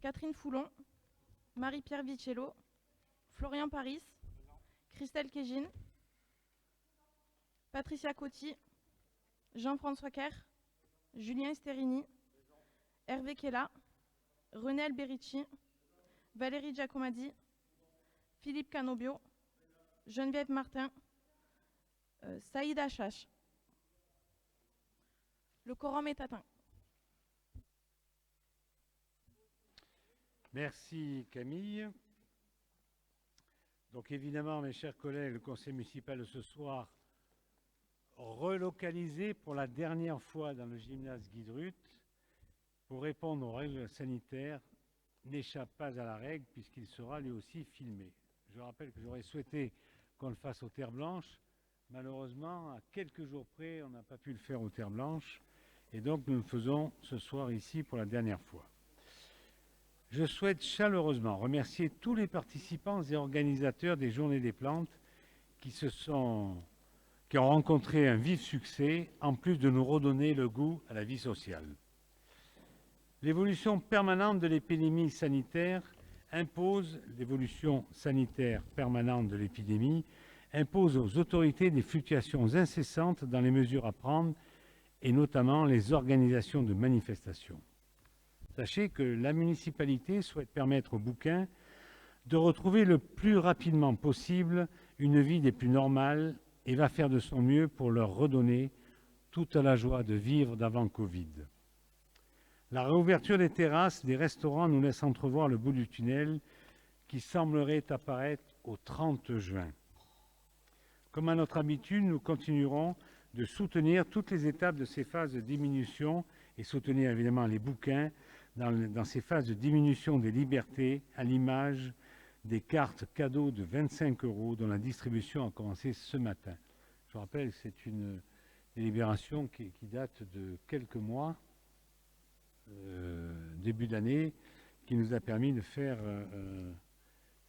Catherine Foulon, Marie-Pierre Vicello, Florian Paris, Christelle Kégine, Patricia Coty, Jean-François Kerr, Julien Sterini, Hervé Kella, René Alberici, Valérie Giacomadi, Philippe Canobio, Geneviève Martin, Saïd Achache. Le quorum est atteint. Merci Camille. Donc évidemment, mes chers collègues, le conseil municipal de ce soir, relocalisé pour la dernière fois dans le gymnase Guy Drut, pour répondre aux règles sanitaires, n'échappe pas à la règle puisqu'il sera lui aussi filmé. Je rappelle que j'aurais souhaité qu'on le fasse aux Terres Blanches. Malheureusement, à quelques jours près, on n'a pas pu le faire aux Terres Blanches. Et donc, nous le faisons ce soir ici pour la dernière fois. Je souhaite chaleureusement remercier tous les participants et organisateurs des Journées des Plantes qui ont rencontré un vif succès, en plus de nous redonner le goût à la vie sociale. L'évolution permanente de l'épidémie sanitaire impose aux autorités des fluctuations incessantes dans les mesures à prendre et notamment les organisations de manifestations. Sachez que la municipalité souhaite permettre aux bouquins de retrouver le plus rapidement possible une vie des plus normales et va faire de son mieux pour leur redonner toute la joie de vivre d'avant Covid. La réouverture des terrasses, des restaurants nous laisse entrevoir le bout du tunnel qui semblerait apparaître au 30 juin. Comme à notre habitude, nous continuerons de soutenir toutes les étapes de ces phases de diminution et soutenir évidemment les bouquins dans ces phases de diminution des libertés, à l'image des cartes cadeaux de 25 € dont la distribution a commencé ce matin. Je vous rappelle que c'est une délibération qui date de quelques mois, début d'année, qui nous a permis de faire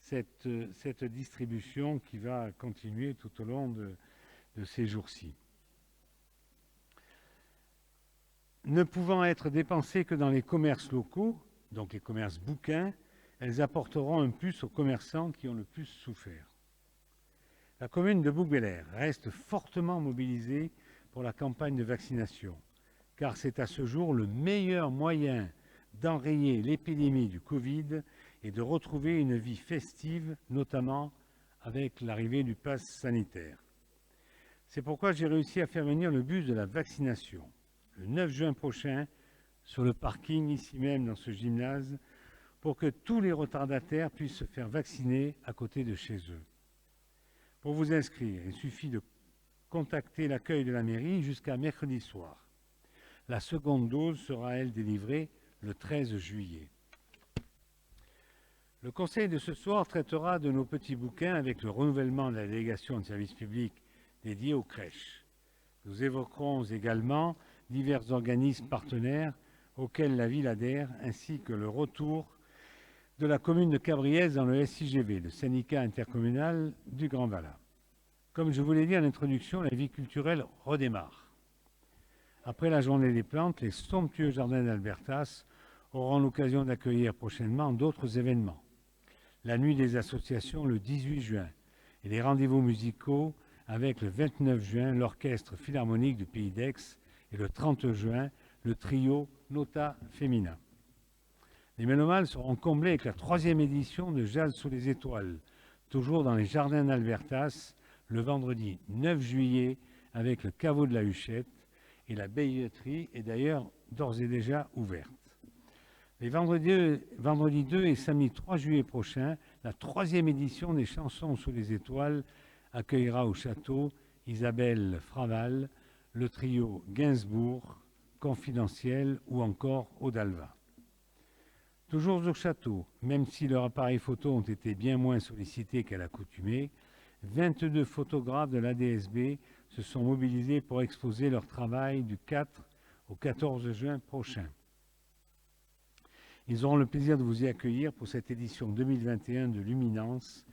cette distribution qui va continuer tout au long de ces jours-ci. Ne pouvant être dépensées que dans les commerces locaux, donc les commerces bouquins, elles apporteront un plus aux commerçants qui ont le plus souffert. La commune de Bouc-Bel-Air reste fortement mobilisée pour la campagne de vaccination, car c'est à ce jour le meilleur moyen d'enrayer l'épidémie du Covid et de retrouver une vie festive, notamment avec l'arrivée du pass sanitaire. C'est pourquoi j'ai réussi à faire venir le bus de la vaccination le 9 juin prochain sur le parking, ici même dans ce gymnase, pour que tous les retardataires puissent se faire vacciner à côté de chez eux. Pour vous inscrire, il suffit de contacter l'accueil de la mairie jusqu'à mercredi soir. La seconde dose sera, elle, délivrée le 13 juillet. Le conseil de ce soir traitera de nos petits bouquins avec le renouvellement de la délégation de service public dédiée aux crèches. Nous évoquerons également divers organismes partenaires auxquels la ville adhère, ainsi que le retour de la commune de Cabriès dans le SIGV, le syndicat intercommunal du Grand Vallat. Comme je vous l'ai dit en introduction, la vie culturelle redémarre. Après la journée des plantes, les somptueux jardins d'Albertas auront l'occasion d'accueillir prochainement d'autres événements. La nuit des associations le 18 juin et les rendez-vous musicaux avec le 29 juin l'Orchestre Philharmonique du Pays d'Aix et le 30 juin le trio Nota Femina. Les mélomanes seront comblés avec la 3e édition de Jazz sous les étoiles, toujours dans les jardins d'Albertas, le vendredi 9 juillet avec le caveau de la Huchette, et la billetterie est d'ailleurs d'ores et déjà ouverte. Les vendredis 2 et samedi 3 juillet prochains, la 3e édition des Chansons sous les étoiles accueillera au château Isabelle Fraval, le trio Gainsbourg, Confidentiel ou encore Odalva. Toujours au château, même si leurs appareils photo ont été bien moins sollicités qu'à l'accoutumée, 22 photographes de l'ADSB se sont mobilisés pour exposer leur travail du 4 au 14 juin prochain. Ils auront le plaisir de vous y accueillir pour cette édition 2021 de Luminance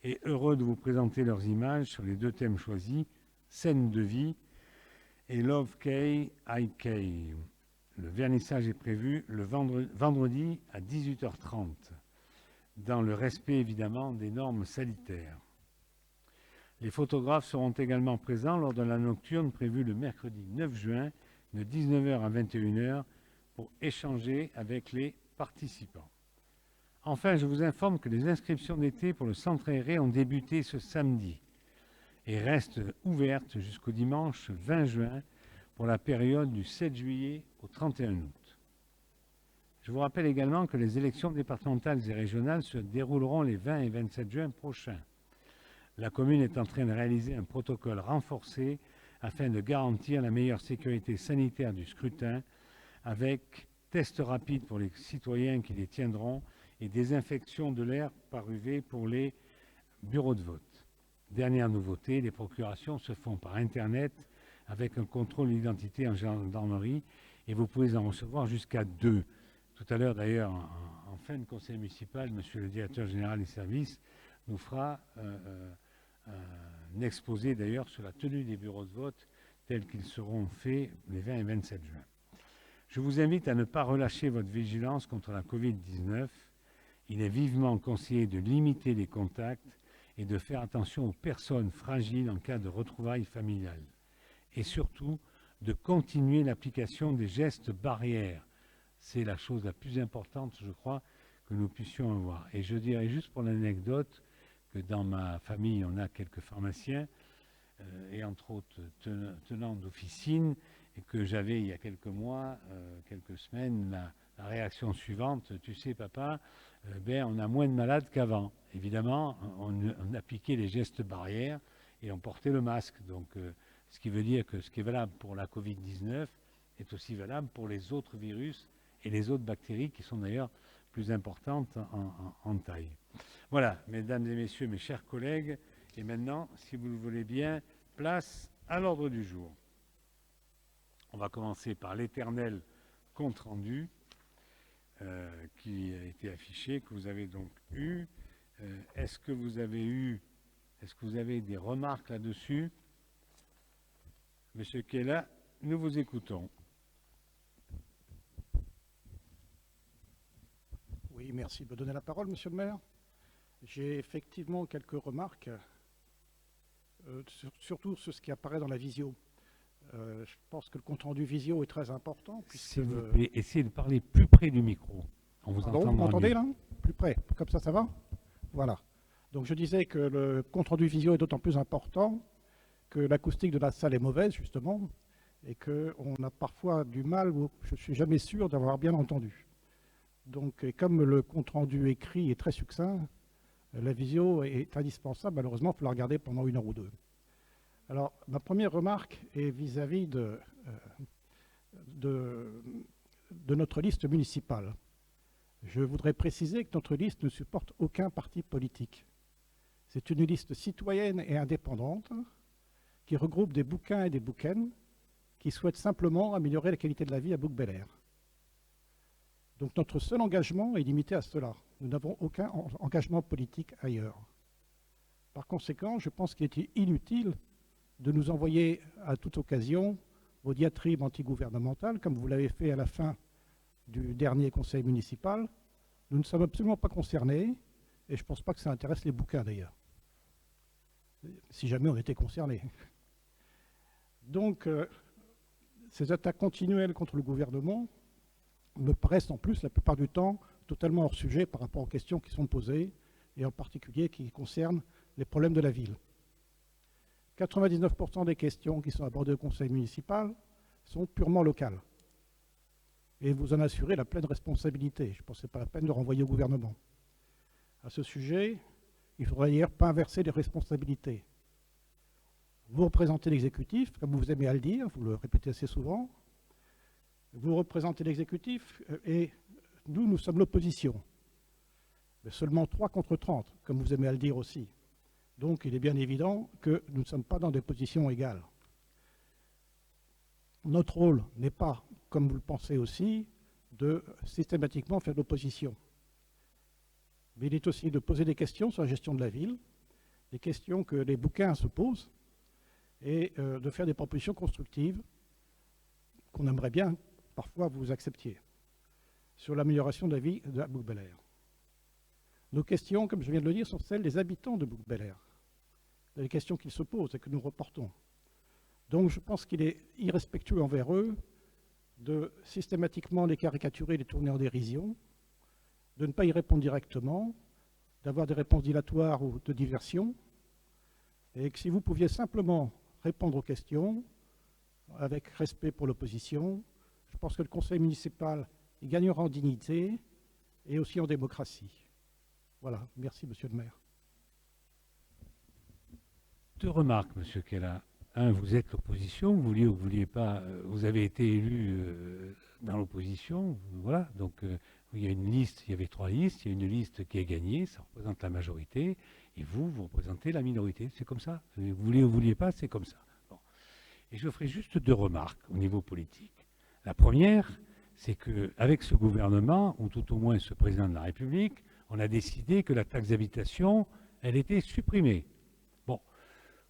et heureux de vous présenter leurs images sur les 2 thèmes choisis, Scène de vie et Love Kay, I Kay. Le vernissage est prévu le vendredi à 18h30, dans le respect évidemment des normes sanitaires. Les photographes seront également présents lors de la nocturne prévue le mercredi 9 juin de 19h à 21h pour échanger avec les participants. Enfin, je vous informe que les inscriptions d'été pour le centre aéré ont débuté ce samedi et restent ouvertes jusqu'au dimanche 20 juin pour la période du 7 juillet au 31 août. Je vous rappelle également que les élections départementales et régionales se dérouleront les 20 et 27 juin prochains. La commune est en train de réaliser un protocole renforcé afin de garantir la meilleure sécurité sanitaire du scrutin avec tests rapides pour les citoyens qui les tiendront et désinfection de l'air par UV pour les bureaux de vote. Dernière nouveauté, les procurations se font par Internet avec un contrôle d'identité en gendarmerie et vous pouvez en recevoir jusqu'à 2. Tout à l'heure d'ailleurs, en fin de conseil municipal, monsieur le directeur général des services nous fera un exposé d'ailleurs sur la tenue des bureaux de vote tels qu'ils seront faits les 20 et 27 juin. Je vous invite à ne pas relâcher votre vigilance contre la Covid-19. Il est vivement conseillé de limiter les contacts et de faire attention aux personnes fragiles en cas de retrouvailles familiales. Et surtout, de continuer l'application des gestes barrières. C'est la chose la plus importante, je crois, que nous puissions avoir. Et je dirais juste pour l'anecdote que dans ma famille, on a quelques pharmaciens, et entre autres tenants d'officine, et que j'avais il y a quelques mois, quelques semaines, la réaction suivante: tu sais papa, on a moins de malades qu'avant. Évidemment, on appliquait les gestes barrières et on portait le masque. Donc, ce qui veut dire que ce qui est valable pour la Covid-19 est aussi valable pour les autres virus et les autres bactéries qui sont d'ailleurs plus importantes en taille. Voilà, mesdames et messieurs, mes chers collègues, et maintenant, si vous le voulez bien, place à l'ordre du jour. On va commencer par l'éternel compte-rendu qui a été affiché, que vous avez donc eu. Est-ce que vous avez des remarques là-dessus? Monsieur Kella, nous vous écoutons. Oui, merci de me donner la parole, monsieur le maire. J'ai effectivement quelques remarques, surtout sur ce qui apparaît dans la visio. Je pense que le compte-rendu visio est très important. S'il vous plaît, essayez de parler plus près du micro. On vous Pardon, entend vous m'entendez mieux. là? Plus près, comme ça va? Voilà. Donc je disais que le compte-rendu visio est d'autant plus important que l'acoustique de la salle est mauvaise, justement, et qu'on a parfois du mal, ou je ne suis jamais sûr d'avoir bien entendu. Donc, comme le compte-rendu écrit est très succinct, la visio est indispensable. Malheureusement, il faut la regarder pendant 1 heure ou 2. Alors, ma première remarque est vis-à-vis de notre liste municipale. Je voudrais préciser que notre liste ne supporte aucun parti politique. C'est une liste citoyenne et indépendante qui regroupe des bouquins et des bouquins qui souhaitent simplement améliorer la qualité de la vie à Bouc-Bel-Air. Donc notre seul engagement est limité à cela. Nous n'avons aucun engagement politique ailleurs. Par conséquent, je pense qu'il est inutile de nous envoyer à toute occasion vos diatribes antigouvernementales, comme vous l'avez fait à la fin du dernier conseil municipal. Nous ne sommes absolument pas concernés, et je ne pense pas que ça intéresse les bouquins d'ailleurs, si jamais on était concernés. Donc, ces attaques continuelles contre le gouvernement me paraissent en plus, la plupart du temps, totalement hors sujet par rapport aux questions qui sont posées, et en particulier qui concernent les problèmes de la ville. 99% des questions qui sont abordées au conseil municipal sont purement locales. Et vous en assurez la pleine responsabilité. Je pense que ce n'est pas la peine de renvoyer au gouvernement. À ce sujet, il ne faudrait d'ailleurs pas inverser les responsabilités. Vous représentez l'exécutif, comme vous aimez à le dire, vous le répétez assez souvent. Vous représentez l'exécutif et nous sommes l'opposition. Mais seulement 3 contre 30, comme vous aimez à le dire aussi. Donc il est bien évident que nous ne sommes pas dans des positions égales. Notre rôle n'est pas, comme vous le pensez aussi, de systématiquement faire de l'opposition. Mais il est aussi de poser des questions sur la gestion de la ville, des questions que les bouquins se posent, et de faire des propositions constructives qu'on aimerait bien parfois vous acceptiez, sur l'amélioration de la vie de Bouc-Bel-Air. Nos questions, comme je viens de le dire, sont celles des habitants de Bouc-Bel-Air. Les questions qu'ils se posent et que nous reportons. Donc je pense qu'il est irrespectueux envers eux de systématiquement les caricaturer, les tourner en dérision, de ne pas y répondre directement, d'avoir des réponses dilatoires ou de diversion, et que si vous pouviez simplement répondre aux questions, avec respect pour l'opposition, je pense que le conseil municipal y gagnera en dignité et aussi en démocratie. Voilà, merci monsieur le maire. Deux remarques, monsieur Kella. Un, vous êtes l'opposition, vous vouliez ou vous ne vouliez pas, vous avez été élu dans l'opposition, voilà, donc il y a une liste, il y avait 3 listes, il y a une liste qui est gagnée, ça représente la majorité, et vous représentez la minorité, c'est comme ça. Vous voulez ou vous ne vouliez pas, c'est comme ça. Bon. Et je ferai juste 2 remarques au niveau politique. La première, c'est qu'avec ce gouvernement, ou tout au moins ce président de la République, on a décidé que la taxe d'habitation, elle était supprimée. Bon,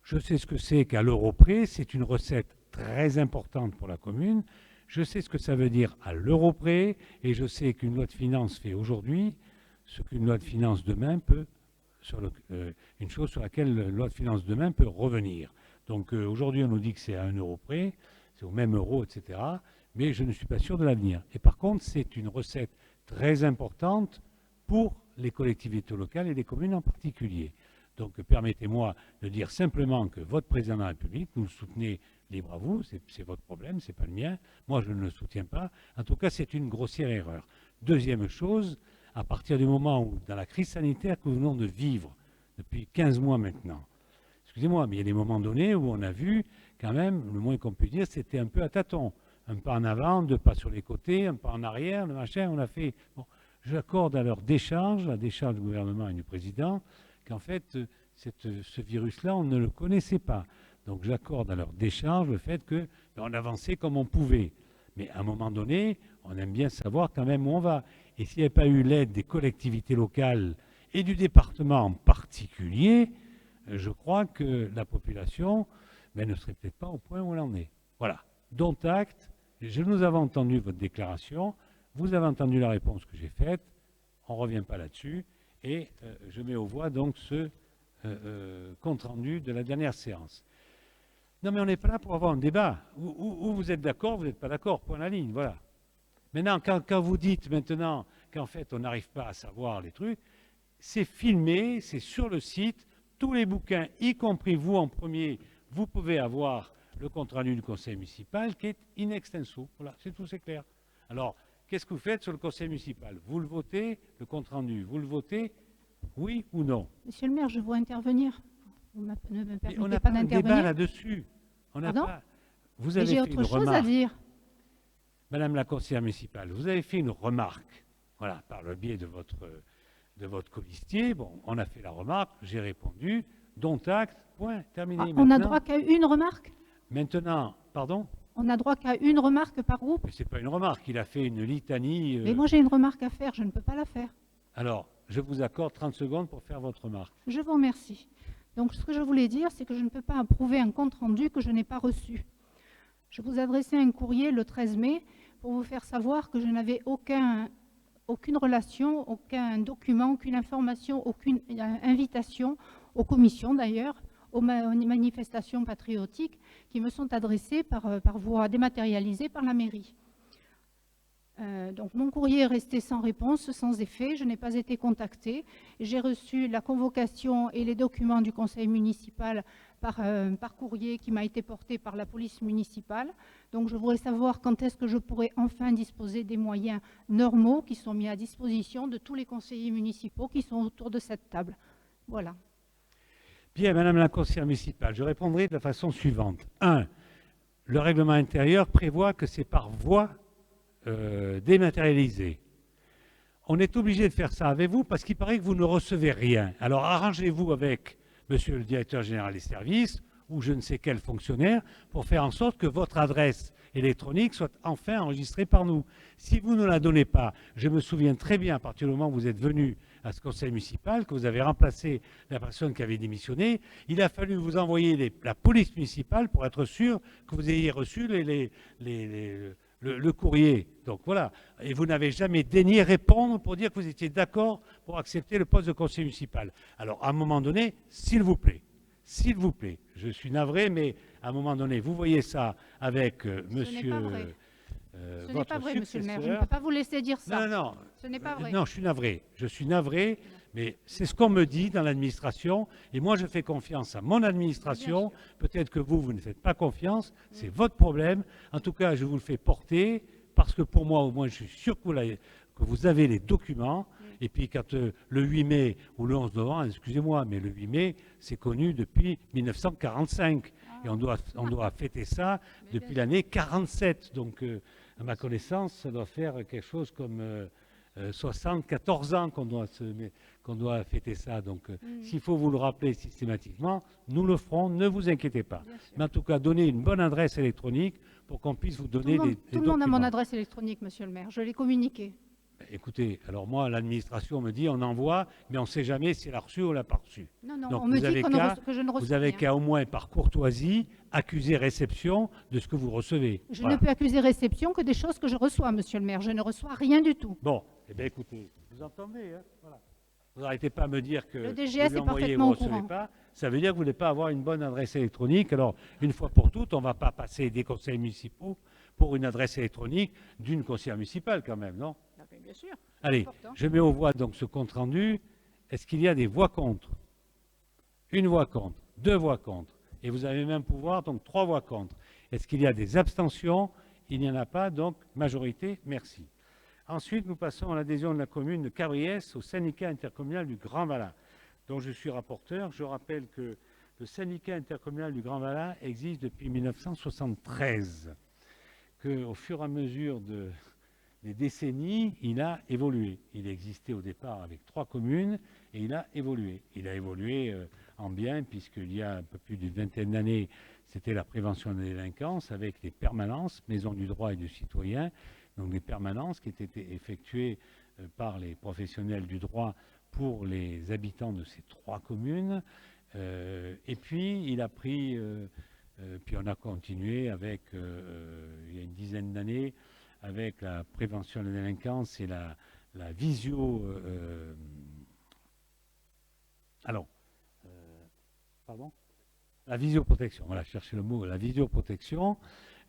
je sais ce que c'est qu'à l'euro près, c'est une recette très importante pour la commune. Je sais ce que ça veut dire à l'euro près, et je sais qu'une loi de finances fait aujourd'hui ce qu'une loi de finances demain peut, une chose sur laquelle la loi de finances demain peut revenir. Donc aujourd'hui, on nous dit que c'est à 1 euro près, c'est au même euro, etc. Mais je ne suis pas sûr de l'avenir. Et par contre, c'est une recette très importante pour les collectivités locales et les communes en particulier. Donc permettez-moi de dire simplement que votre président de la République, vous le soutenez libre à vous, c'est votre problème, c'est pas le mien. Moi, je ne le soutiens pas. En tout cas, c'est une grossière erreur. Deuxième chose, à partir du moment où, dans la crise sanitaire que nous venons de vivre depuis 15 mois maintenant, excusez-moi, mais il y a des moments donnés où on a vu quand même, le moins qu'on peut dire, c'était un peu à tâtons. Un pas en avant, 2 pas sur les côtés, un pas en arrière, le machin, on a fait... Bon, j'accorde à leur décharge, la décharge du gouvernement et du président, qu'en fait, ce virus-là, on ne le connaissait pas. Donc j'accorde à leur décharge le fait qu'on avançait comme on pouvait. Mais à un moment donné, on aime bien savoir quand même où on va. Et s'il n'y avait pas eu l'aide des collectivités locales et du département en particulier, je crois que la population ne serait peut-être pas au point où elle en est. Voilà. Dont acte, nous avons entendu votre déclaration, vous avez entendu la réponse que j'ai faite, on ne revient pas là-dessus, et je mets aux voix donc ce compte-rendu de la dernière séance. Non, mais on n'est pas là pour avoir un débat. Ou vous êtes d'accord, vous n'êtes pas d'accord, point à la ligne, voilà. Maintenant, quand vous dites maintenant qu'en fait on n'arrive pas à savoir les trucs, c'est filmé, c'est sur le site, tous les bouquins, y compris vous en premier, vous pouvez avoir le compte-rendu du conseil municipal qui est in extenso. Voilà, c'est tout, c'est clair. Alors, qu'est-ce que vous faites sur le conseil municipal? Vous le votez, le compte-rendu, vous le votez, oui ou non? Monsieur le maire, je veux intervenir. Vous ne me on permettez n'a pas pas un débat d'intervenir. là-dessus. Pardon? Vous Mais avez j'ai fait autre une chose à remarque. dire. Madame la conseillère municipale, vous avez fait une remarque, voilà, par le biais de votre colistier. Bon, on a fait la remarque, j'ai répondu, dont acte, point, terminé. Ah, on n'a Maintenant- droit qu'à une remarque? Maintenant, pardon? On n'a droit qu'à une remarque par groupe? Mais ce n'est pas une remarque, il a fait une litanie. Mais moi j'ai une remarque à faire, je ne peux pas la faire. Alors, je vous accorde 30 secondes pour faire votre remarque. Je vous remercie. Donc ce que je voulais dire, c'est que je ne peux pas approuver un compte-rendu que je n'ai pas reçu. Je vous adressais un courrier le 13 mai pour vous faire savoir que je n'avais aucune relation, aucun document, aucune information, aucune invitation aux commissions d'ailleurs, aux manifestations patriotiques qui me sont adressées par voie dématérialisée par la mairie. Donc mon courrier est resté sans réponse, sans effet, je n'ai pas été contactée. J'ai reçu la convocation et les documents du conseil municipal par courrier qui m'a été porté par la police municipale. Donc je voudrais savoir quand est-ce que je pourrais enfin disposer des moyens normaux qui sont mis à disposition de tous les conseillers municipaux qui sont autour de cette table. Voilà. Bien, Madame la conseillère municipale, je répondrai de la façon suivante. 1. Le règlement intérieur prévoit que c'est par voie dématérialisée. On est obligé de faire ça avec vous parce qu'il paraît que vous ne recevez rien. Alors arrangez-vous avec Monsieur le directeur général des services ou je ne sais quel fonctionnaire pour faire en sorte que votre adresse électronique soit enfin enregistrée par nous. Si vous ne la donnez pas, je me souviens très bien à partir du moment où vous êtes venu à ce conseil municipal, que vous avez remplacé la personne qui avait démissionné, il a fallu vous envoyer la police municipale pour être sûr que vous ayez reçu le le courrier. Donc voilà. Et vous n'avez jamais daigné répondre pour dire que vous étiez d'accord pour accepter le poste de conseiller municipal. Alors, à un moment donné, s'il vous plaît, je suis navré, mais à un moment donné, vous voyez ça avec monsieur... Ce n'est pas vrai, monsieur le maire. Je ne successeur. peux pas vous laisser dire ça. Non, Ce n'est pas vrai. non, je suis navré, mais c'est ce qu'on me dit dans l'administration, et moi je fais confiance à mon administration. Peut-être que vous ne faites pas confiance, c'est votre problème. En tout cas, je vous le fais porter, parce que pour moi, au moins, je suis sûr que vous avez les documents. Et puis quand le 8 mai ou le 11 novembre, excusez-moi, mais le 8 mai, c'est connu depuis 1945. Et on doit fêter ça depuis l'année 47. Donc, à ma connaissance, ça doit faire quelque chose comme 74 ans qu'on doit fêter ça. Donc, s'il faut vous le rappeler systématiquement, nous le ferons, ne vous inquiétez pas. Mais en tout cas, donnez une bonne adresse électronique pour qu'on puisse vous donner des documents. Tout le monde a mon adresse électronique, monsieur le maire. Je l'ai communiquée. Écoutez, alors moi, l'administration me dit on envoie, mais on ne sait jamais si elle a reçu ou elle n'a pas reçu. Non, Donc, on me dit que je ne reçois vous avez rien. qu'à au moins par courtoisie accuser réception de ce que vous recevez. Je Voilà. ne peux accuser réception que des choses que je reçois, monsieur le maire. Je ne reçois rien du tout. Bon, eh bien écoutez, vous entendez, hein, voilà. Vous n'arrêtez pas à me dire que Le DGS vous lui est envoyez, parfaitement vous au recevez courant. pas. Ça veut dire que vous ne voulez pas avoir une bonne adresse électronique. Alors, une fois pour toutes, on ne va pas passer des conseils municipaux pour une adresse électronique d'une conseillère municipale quand même, non? Bien sûr. Allez, important. je mets aux voix donc ce compte rendu. Est-ce qu'il y a des voix contre? Une voix contre, deux voix contre. Et vous avez même pouvoir, donc 3 voix contre. Est-ce qu'il y a des abstentions? Il n'y en a pas, donc majorité, merci. Ensuite, nous passons à l'adhésion de la commune de Cabriès au syndicat intercommunal du Grand Vallat, dont je suis rapporteur. Je rappelle que le syndicat intercommunal du Grand Vallat existe depuis 1973, qu'au fur et à mesure des décennies, il a évolué. Il existait au départ avec 3 communes et il a évolué. Il a évolué en bien, puisqu'il y a un peu plus d'une vingtaine d'années, c'était la prévention de la délinquance avec des permanences, maisons du droit et du citoyen, donc des permanences qui étaient effectuées par les professionnels du droit pour les habitants de ces 3 communes. Et puis, il a pris, puis on a continué avec, il y a une dizaine d'années, avec la prévention de la délinquance et la visio... pardon, la visioprotection, voilà, je cherchais le mot, la visioprotection.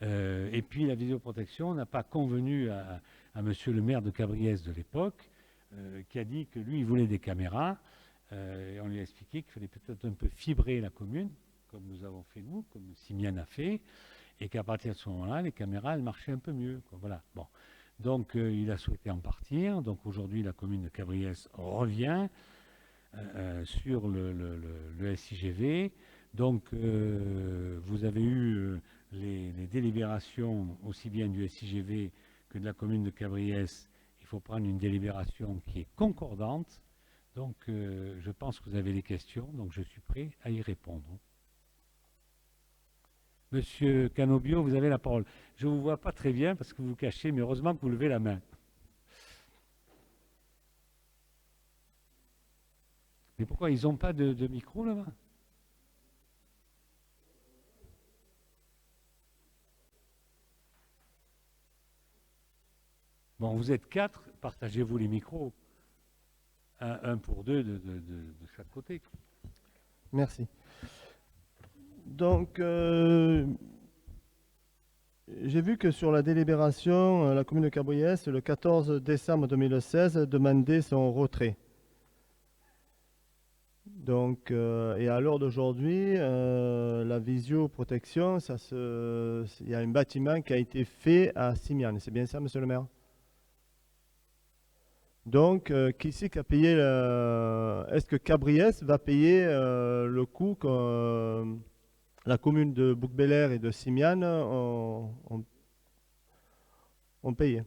Et puis la visioprotection n'a pas convenu à monsieur le maire de Cabriès de l'époque, qui a dit que lui, il voulait des caméras. Et on lui a expliqué qu'il fallait peut-être un peu fibrer la commune, comme nous avons fait nous, comme Simiane a fait, et qu'à partir de ce moment-là, les caméras, elles marchaient un peu mieux, quoi. Voilà. Bon. Donc, il a souhaité en partir. Donc, aujourd'hui, la commune de Cabriès revient sur le SIGV. Donc, vous avez eu les délibérations aussi bien du SIGV que de la commune de Cabriès. Il faut prendre une délibération qui est concordante. Donc, je pense que vous avez des questions, donc je suis prêt à y répondre. Monsieur Canobio, vous avez la parole. Je ne vous vois pas très bien parce que vous vous cachez, mais heureusement que vous levez la main. Mais pourquoi ils n'ont pas de micro là-bas? Bon, vous êtes 4, partagez-vous les micros. Un pour 2 de chaque côté. Merci. Donc, j'ai vu que sur la délibération, la commune de Cabriès, le 14 décembre 2016, demandait son retrait. Donc, et à l'heure d'aujourd'hui, la visioprotection, il y a un bâtiment qui a été fait à Simiane. C'est bien ça, monsieur le maire? Donc, qui c'est qui a payé est-ce que Cabriès va payer le coût que la commune de Bouc-Bel-Air et de Simiane ont payé?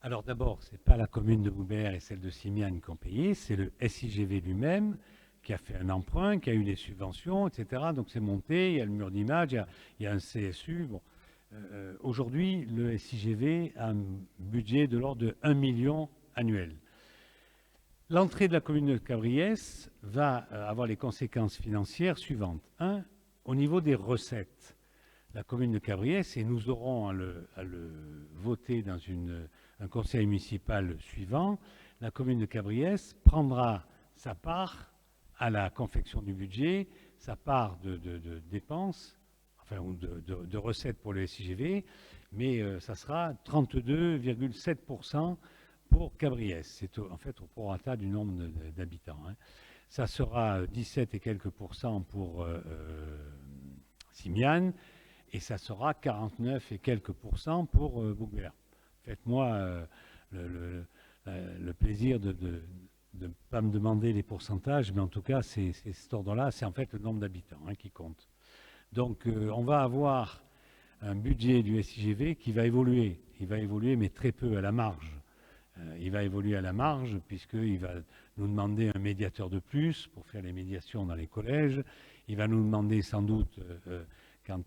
Alors d'abord, ce n'est pas la commune de Bouc-Bel-Air et celle de Simiane qui ont payé, c'est le SIGV lui-même qui a fait un emprunt, qui a eu des subventions, etc. Donc c'est monté, il y a le mur d'image, il y a un CSU. Bon. Aujourd'hui, le SIGV a un budget de l'ordre de 1 million annuel. L'entrée de la commune de Cabriès va avoir les conséquences financières suivantes. 1, au niveau des recettes. la commune de Cabriès, et nous aurons à le voter dans un conseil municipal suivant. La commune de Cabriès prendra sa part à la confection du budget, sa part de dépenses, enfin, ou de recettes pour le SIGV, mais ça sera 32,7% pour Cabriès. C'est en fait au prorata du nombre d'habitants. Hein. Ça sera 17 et quelques pourcents pour Simiane, et ça sera 49 et quelques pourcents pour Bouc-Béliard. Faites-moi le plaisir de ne pas me demander les pourcentages, mais en tout cas, c'est cet ordre-là, c'est en fait le nombre d'habitants qui compte. Donc, on va avoir un budget du SIGV qui va évoluer. Il va évoluer, mais très peu à la marge. Il va évoluer à la marge, puisqu'il va nous demander un médiateur de plus pour faire les médiations dans les collèges. Il va nous demander sans doute,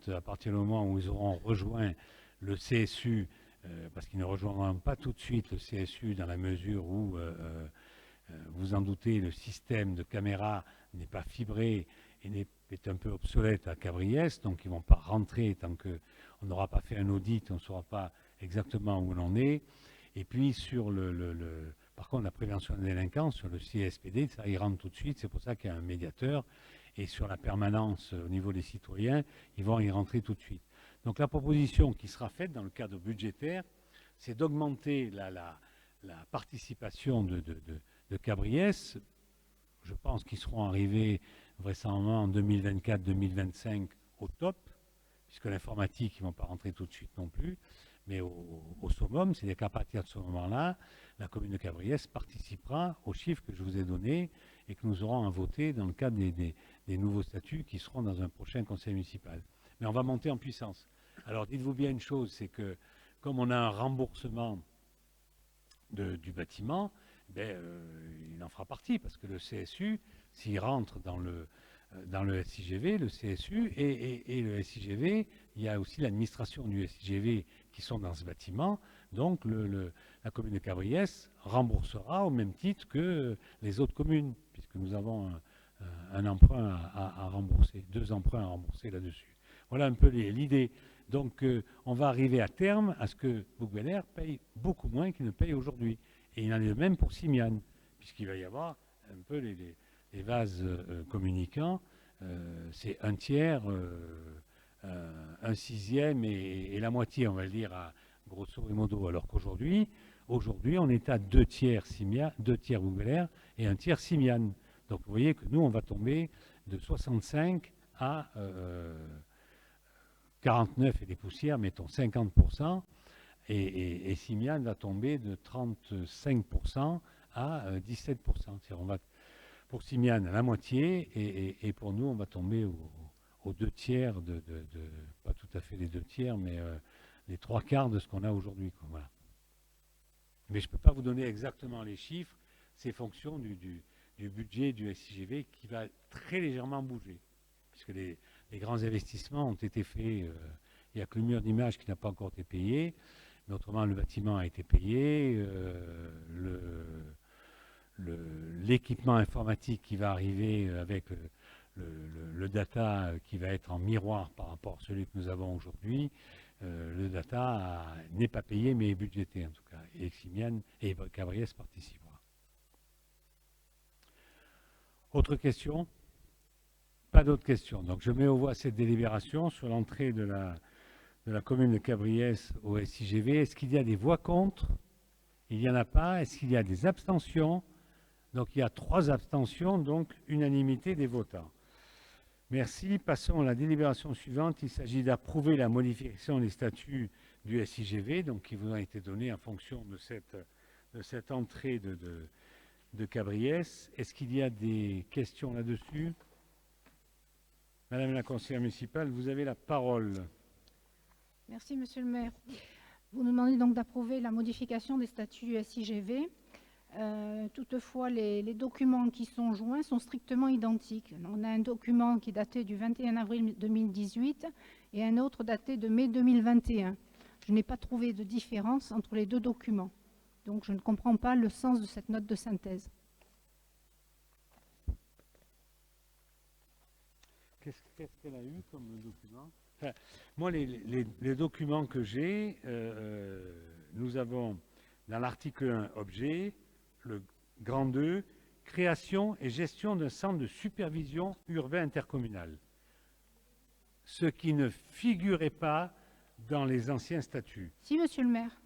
à partir du moment où ils auront rejoint le CSU, parce qu'ils ne rejoindront pas tout de suite le CSU dans la mesure où, vous en doutez, le système de caméra n'est pas fibré et est un peu obsolète à Cabriès, donc ils ne vont pas rentrer tant qu'on n'aura pas fait un audit, on ne saura pas exactement où l'on est. Et puis sur par contre la prévention des délinquances, sur le CSPD, ça y rentre tout de suite, c'est pour ça qu'il y a un médiateur. Et sur la permanence au niveau des citoyens, ils vont y rentrer tout de suite. Donc la proposition qui sera faite dans le cadre budgétaire, c'est d'augmenter la participation de Cabriès. Je pense qu'ils seront arrivés vraisemblablement en 2024-2025 au top, puisque l'informatique, ils ne vont pas rentrer tout de suite non plus, mais au summum, c'est-à-dire qu'à partir de ce moment-là, la commune de Cabriès participera aux chiffres que je vous ai donnés et que nous aurons à voter dans le cadre des nouveaux statuts qui seront dans un prochain conseil municipal. Mais on va monter en puissance. Alors dites-vous bien une chose, c'est que comme on a un remboursement du bâtiment, il en fera partie, parce que le CSU, s'il rentre dans le SIGV, le CSU et le SIGV, il y a aussi l'administration du SIGV qui sont dans ce bâtiment, donc la commune de Cabriès remboursera au même titre que les autres communes, puisque nous avons un emprunt à rembourser, 2 emprunts à rembourser là-dessus. Voilà un peu l'idée. Donc on va arriver à terme à ce que Bouc-Béliard paye beaucoup moins qu'il ne paye aujourd'hui. Et il en est de même pour Simiane, puisqu'il va y avoir un peu les vases communicants, c'est un tiers, un sixième et la moitié, on va le dire, à grosso modo, alors qu'aujourd'hui, on est à 2 tiers Bouc-Béliard et 1 tiers Simiane. Donc vous voyez que nous, on va tomber de 65 à 49 et des poussières, mettons 50%, et Simiane va tomber de 35% à 17%. C'est-à-dire on va, pour Simiane, à la moitié, et pour nous, on va tomber aux 2 tiers, pas tout à fait les 2 tiers, mais les 3/4 de ce qu'on a aujourd'hui. Voilà. Mais je ne peux pas vous donner exactement les chiffres, c'est fonction du budget du SIGV qui va très légèrement bouger, puisque les grands investissements ont été faits, il n'y a que le mur d'image qui n'a pas encore été payé, mais autrement le bâtiment a été payé, l'équipement informatique qui va arriver avec le data qui va être en miroir par rapport à celui que nous avons aujourd'hui, le data n'est pas payé mais est budgété en tout cas, et Simiane et Cabriès participera. Autre question? Pas d'autres questions. Donc je mets aux voix cette délibération sur l'entrée de la commune de Cabriès au SIGV. Est-ce qu'il y a des voix contre? Il n'y en a pas. Est-ce qu'il y a des abstentions? Donc il y a 3 abstentions, donc unanimité des votants. Merci. Passons à la délibération suivante. Il s'agit d'approuver la modification des statuts du SIGV, donc qui vous ont été donnés en fonction de cette entrée de Cabriès. Est-ce qu'il y a des questions là-dessus? Madame la conseillère municipale, vous avez la parole. Merci, monsieur le maire. Vous nous demandez donc d'approuver la modification des statuts du SIGV. Toutefois, les documents qui sont joints sont strictement identiques. On a un document qui est daté du 21 avril 2018 et un autre daté de mai 2021. Je n'ai pas trouvé de différence entre les 2 documents. Donc, je ne comprends pas le sens de cette note de synthèse. Qu'est-ce qu'elle a eu comme document? Enfin, moi, les documents que j'ai, nous avons dans l'article 1, objet, le grand 2, création et gestion d'un centre de supervision urbain intercommunal. Ce qui ne figurait pas dans les anciens statuts. Si, monsieur le maire.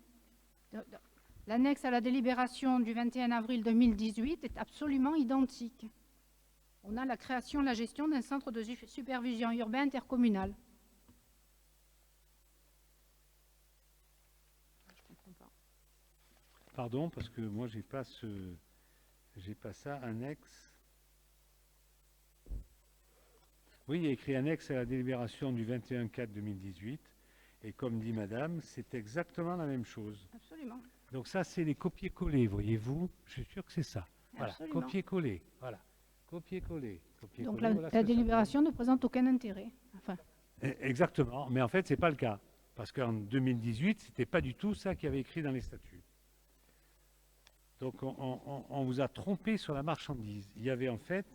L'annexe à la délibération du 21 avril 2018 est absolument identique. On a la création et la gestion d'un centre de supervision urbain intercommunal. Je comprends pas. Pardon, parce que moi, j'ai pas ça, annexe. Oui, il y a écrit annexe à la délibération du 21/4/2018. Et comme dit madame, c'est exactement la même chose. Absolument. Donc ça, c'est les copier-coller, voyez-vous. Je suis sûr que c'est ça. Voilà, Absolument. copier-coller. Voilà, copier-coller. Donc voilà la ce que ça délibération ne présente aucun intérêt. Enfin, donne. Exactement, mais en fait, c'est pas le cas. Parce qu'en 2018, c'était pas du tout ça qu'il y avait écrit dans les statuts. Donc on vous a trompé sur la marchandise. Il y avait en fait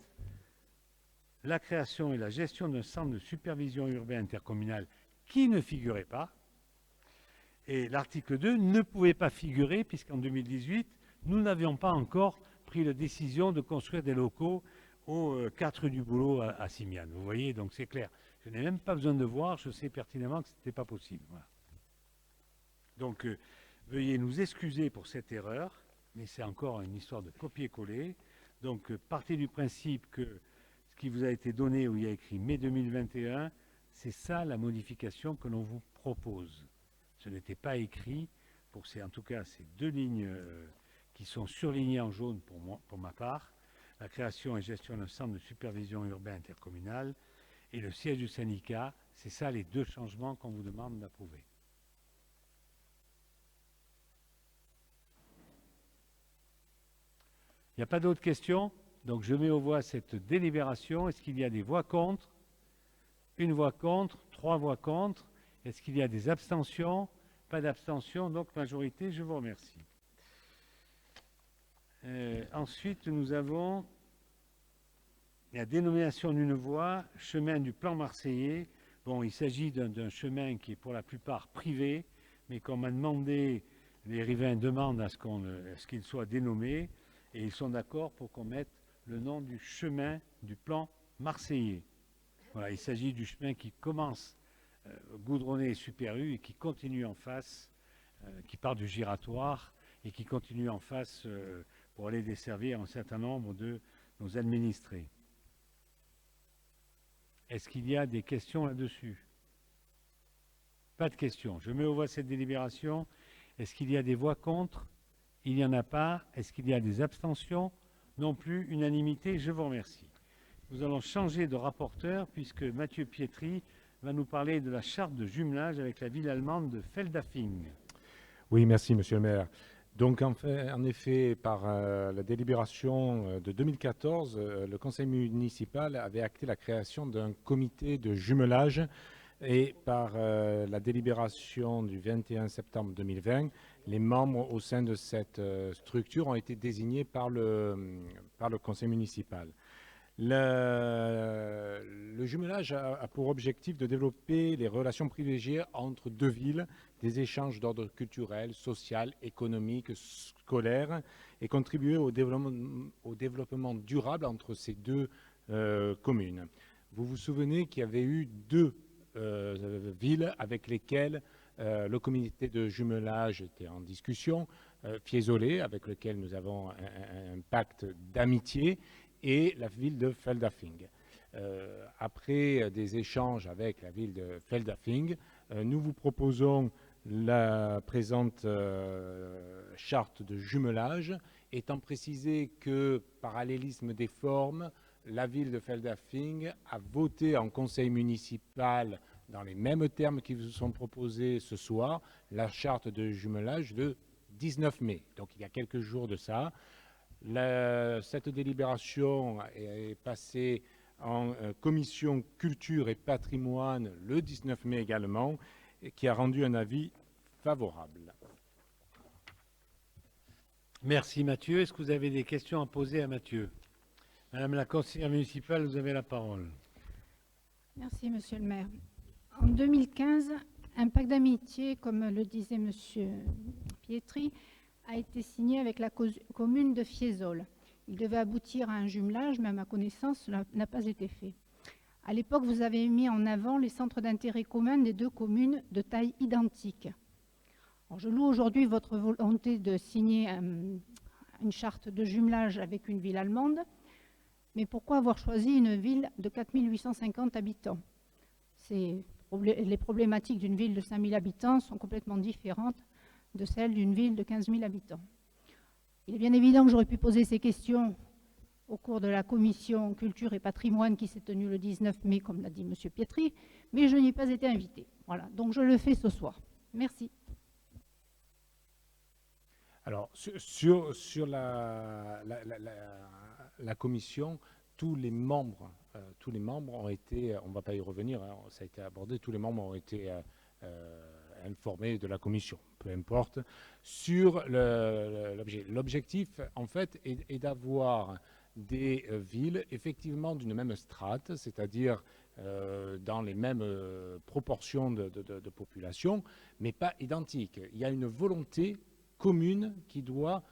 la création et la gestion d'un centre de supervision urbain intercommunal qui ne figurait pas. Et l'article 2 ne pouvait pas figurer puisqu'en 2018, nous n'avions pas encore pris la décision de construire des locaux au 4 rue du Boulot à Simiane. Vous voyez, donc c'est clair. Je n'ai même pas besoin de voir, je sais pertinemment que ce n'était pas possible. Voilà. Donc, veuillez nous excuser pour cette erreur, mais c'est encore une histoire de copier-coller. Donc, partez du principe que ce qui vous a été donné où il y a écrit mai 2021, c'est ça la modification que l'on vous propose. Ce n'était pas écrit, en tout cas ces deux lignes qui sont surlignées en jaune pour ma part, la création et gestion d'un centre de supervision urbain intercommunal et le siège du syndicat, c'est ça les deux changements qu'on vous demande d'approuver. Il n'y a pas d'autres questions? Donc je mets aux voix cette délibération. Est-ce qu'il y a des voix contre? Une voix contre, 3 voix contre. Est-ce qu'il y a des abstentions? Pas d'abstention, donc majorité, je vous remercie. Ensuite, nous avons la dénomination d'une voie, chemin du plan marseillais. Bon, il s'agit d'un chemin qui est pour la plupart privé, mais qu'on m'a demandé, les riverains demandent à ce qu'il soit dénommé, et ils sont d'accord pour qu'on mette le nom du chemin du plan marseillais. Voilà, il s'agit du chemin qui commence goudronné et Super U et qui continue en face, qui part du giratoire et qui continue en face pour aller desservir un certain nombre de nos administrés. Est-ce qu'il y a des questions là-dessus? Pas de questions. Je mets aux voix cette délibération. Est-ce qu'il y a des voix contre? Il n'y en a pas. Est-ce qu'il y a des abstentions? Non plus. Unanimité. Je vous remercie. Nous allons changer de rapporteur puisque Mathieu Pietri va nous parler de la charte de jumelage avec la ville allemande de Feldafing. Oui, merci, monsieur le maire. Donc, en effet, par la délibération de 2014, le conseil municipal avait acté la création d'un comité de jumelage et par la délibération du 21 septembre 2020, les membres au sein de cette structure ont été désignés par le conseil municipal. Le jumelage a pour objectif de développer les relations privilégiées entre deux villes, des échanges d'ordre culturel, social, économique, scolaire, et contribuer au développement durable entre ces deux communes. Vous vous souvenez qu'il y avait eu deux villes avec lesquelles le comité de jumelage était en discussion, Fiesole, avec lequel nous avons un pacte d'amitié, et la ville de Feldafing. Après des échanges avec la ville de Feldafing, nous vous proposons la présente charte de jumelage, étant précisé que, parallélisme des formes, la ville de Feldafing a voté en conseil municipal, dans les mêmes termes qui vous sont proposés ce soir, la charte de jumelage de 19 mai, donc il y a quelques jours de ça. Cette délibération est passée en commission culture et patrimoine le 19 mai également, et qui a rendu un avis favorable. Merci Mathieu. Est-ce que vous avez des questions à poser à Mathieu? Madame la conseillère municipale, vous avez la parole. merci, monsieur le maire. En 2015, un pacte d'amitié, comme le disait M. Pietri, a été signé avec la commune de Fiesole. Il devait aboutir à un jumelage, mais à ma connaissance, cela n'a pas été fait. À l'époque, vous avez mis en avant les centres d'intérêt communs des deux communes de taille identique. Alors, je loue aujourd'hui votre volonté de signer une charte de jumelage avec une ville allemande, mais pourquoi avoir choisi une ville de 4 850 habitants? Les problématiques d'une ville de 5 000 habitants sont complètement différentes de celles d'une ville de 15 000 habitants. Il est bien évident que j'aurais pu poser ces questions au cours de la commission Culture et Patrimoine qui s'est tenue le 19 mai, comme l'a dit M. Pietri, mais je n'y ai pas été invitée. Voilà, donc je le fais ce soir. Merci. Alors, sur la commission, tous les membres ont été, on ne va pas y revenir, hein, ça a été abordé, tous les membres ont été informés de la commission, peu importe. Sur l'objectif, en fait, est d'avoir des villes effectivement d'une même strate, c'est-à-dire dans les mêmes proportions de population, mais pas identiques. Il y a une volonté commune qui doit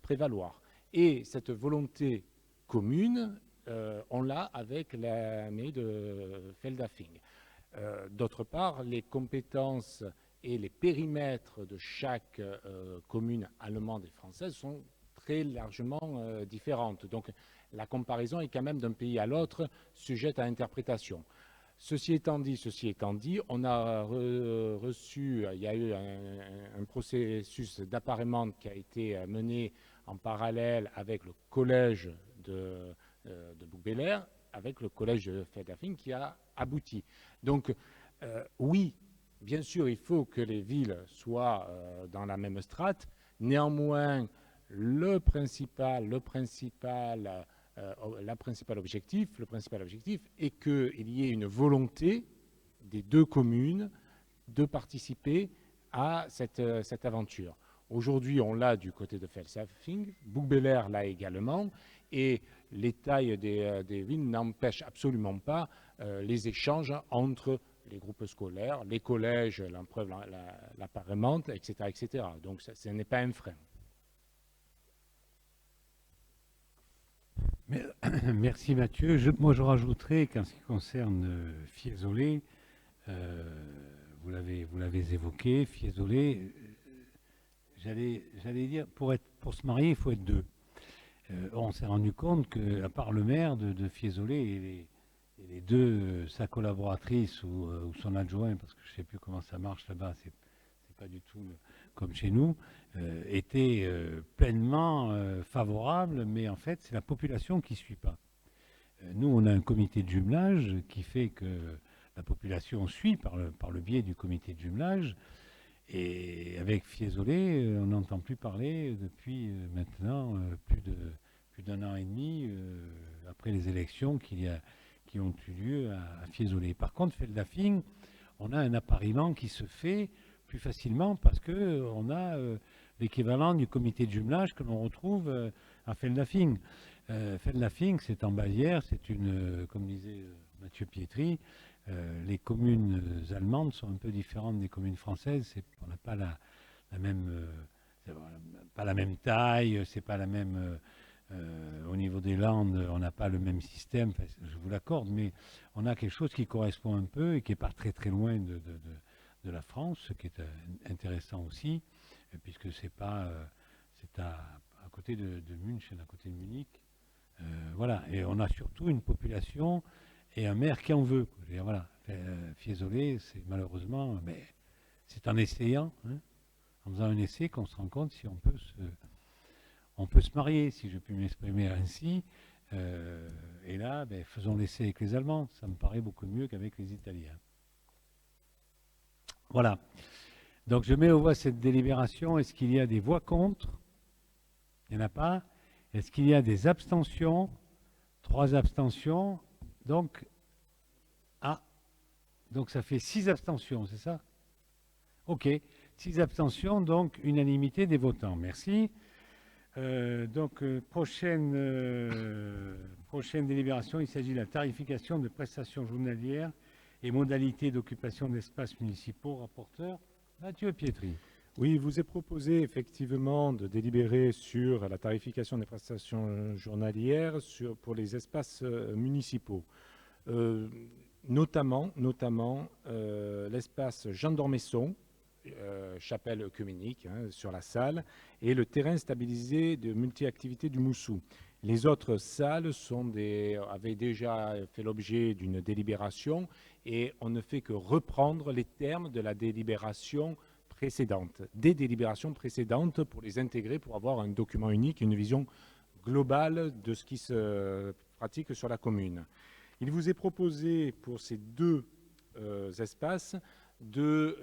prévaloir. Et cette volonté commune, on l'a avec la mairie de Feldafing. D'autre part, les compétences et les périmètres de chaque commune allemande et française sont très largement différentes. Donc la comparaison est quand même d'un pays à l'autre sujette à interprétation. Ceci étant dit, on a reçu, il y a eu un processus d'appareillement qui a été mené en parallèle avec le collège de Bouc-Bélair, avec le collège de Feldafing qui a abouti. Donc oui, bien sûr, il faut que les villes soient dans la même strate. Néanmoins, le principal objectif est qu'il y ait une volonté des deux communes de participer à cette aventure. Aujourd'hui, on l'a du côté de Feldafing, Bouc-Bélair l'a également, et les tailles des villes n'empêchent absolument pas les échanges entre les groupes scolaires, les collèges, l'appareillement, etc., etc. Donc, ce n'est pas un frein. Merci Mathieu. Moi je rajouterai qu'en ce qui concerne Fiesole, vous l'avez évoqué, Fiesole, j'allais dire, pour se marier, il faut être deux. On s'est rendu compte qu'à part le maire de Fiesole et les deux, sa collaboratrice ou son adjoint, parce que je ne sais plus comment ça marche là-bas, c'est pas du tout comme chez nous, était pleinement favorable, mais en fait, c'est la population qui ne suit pas. Nous, on a un comité de jumelage qui fait que la population suit par le biais du comité de jumelage. Et avec Fiesole, on n'entend plus parler depuis maintenant plus d'un an et demi, après les élections qui ont eu lieu à Fiesole. Par contre, Feldafing, on a un appariement qui se fait plus facilement parce qu'on a l'équivalent du comité de jumelage que l'on retrouve à Feldafing. Feldafing, c'est en Bavière, c'est comme disait Mathieu Pietri, les communes allemandes sont un peu différentes des communes françaises. On n'a pas pas la même taille, c'est pas la même. Au niveau des Landes, on n'a pas le même système. Enfin, je vous l'accorde, mais on a quelque chose qui correspond un peu et qui n'est pas très très loin de la France, ce qui est intéressant aussi, puisque c'est à côté de München, à côté de Munich. Voilà, et on a surtout une population et un maire qui en veut. Voilà, Fiesole, c'est malheureusement, mais c'est en essayant, hein, en faisant un essai qu'on se rend compte si on peut se marier, si je puis m'exprimer ainsi. Et là, faisons l'essai avec les Allemands. Ça me paraît beaucoup mieux qu'avec les Italiens. Voilà. Donc je mets aux voix cette délibération. Est-ce qu'il y a des voix contre? Il n'y en a pas. Est-ce qu'il y a des abstentions? 3 abstentions. Donc ça fait 6 abstentions, c'est ça? Ok. 6 abstentions, donc unanimité des votants. Merci. Prochaine délibération, il s'agit de la tarification de prestations journalières et modalités d'occupation d'espaces municipaux. Rapporteur Mathieu Pietri. Oui, il vous est proposé effectivement de délibérer sur la tarification des prestations journalières pour les espaces municipaux. Notamment l'espace Jean d'Ormesson, chapelle œcuménique sur la salle, et le terrain stabilisé de multi-activités du Moussou. Les autres salles avaient déjà fait l'objet d'une délibération et on ne fait que reprendre les termes de la délibération précédente, des délibérations précédentes pour les intégrer, pour avoir un document unique, une vision globale de ce qui se pratique sur la commune. Il vous est proposé pour ces deux espaces de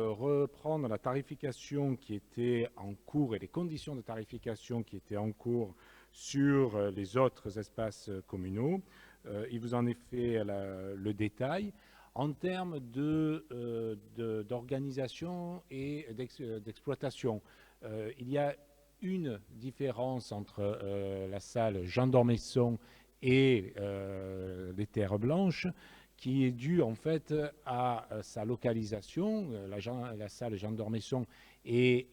reprendre la tarification qui était en cours et les conditions de tarification qui étaient en cours sur les autres espaces communaux. Il vous en est fait le détail. En termes d'organisation et d'exploitation, il y a une différence entre la salle Jean d'Ormesson et les Terres Blanches, qui est due en fait à sa localisation. La salle Jean d'Ormesson est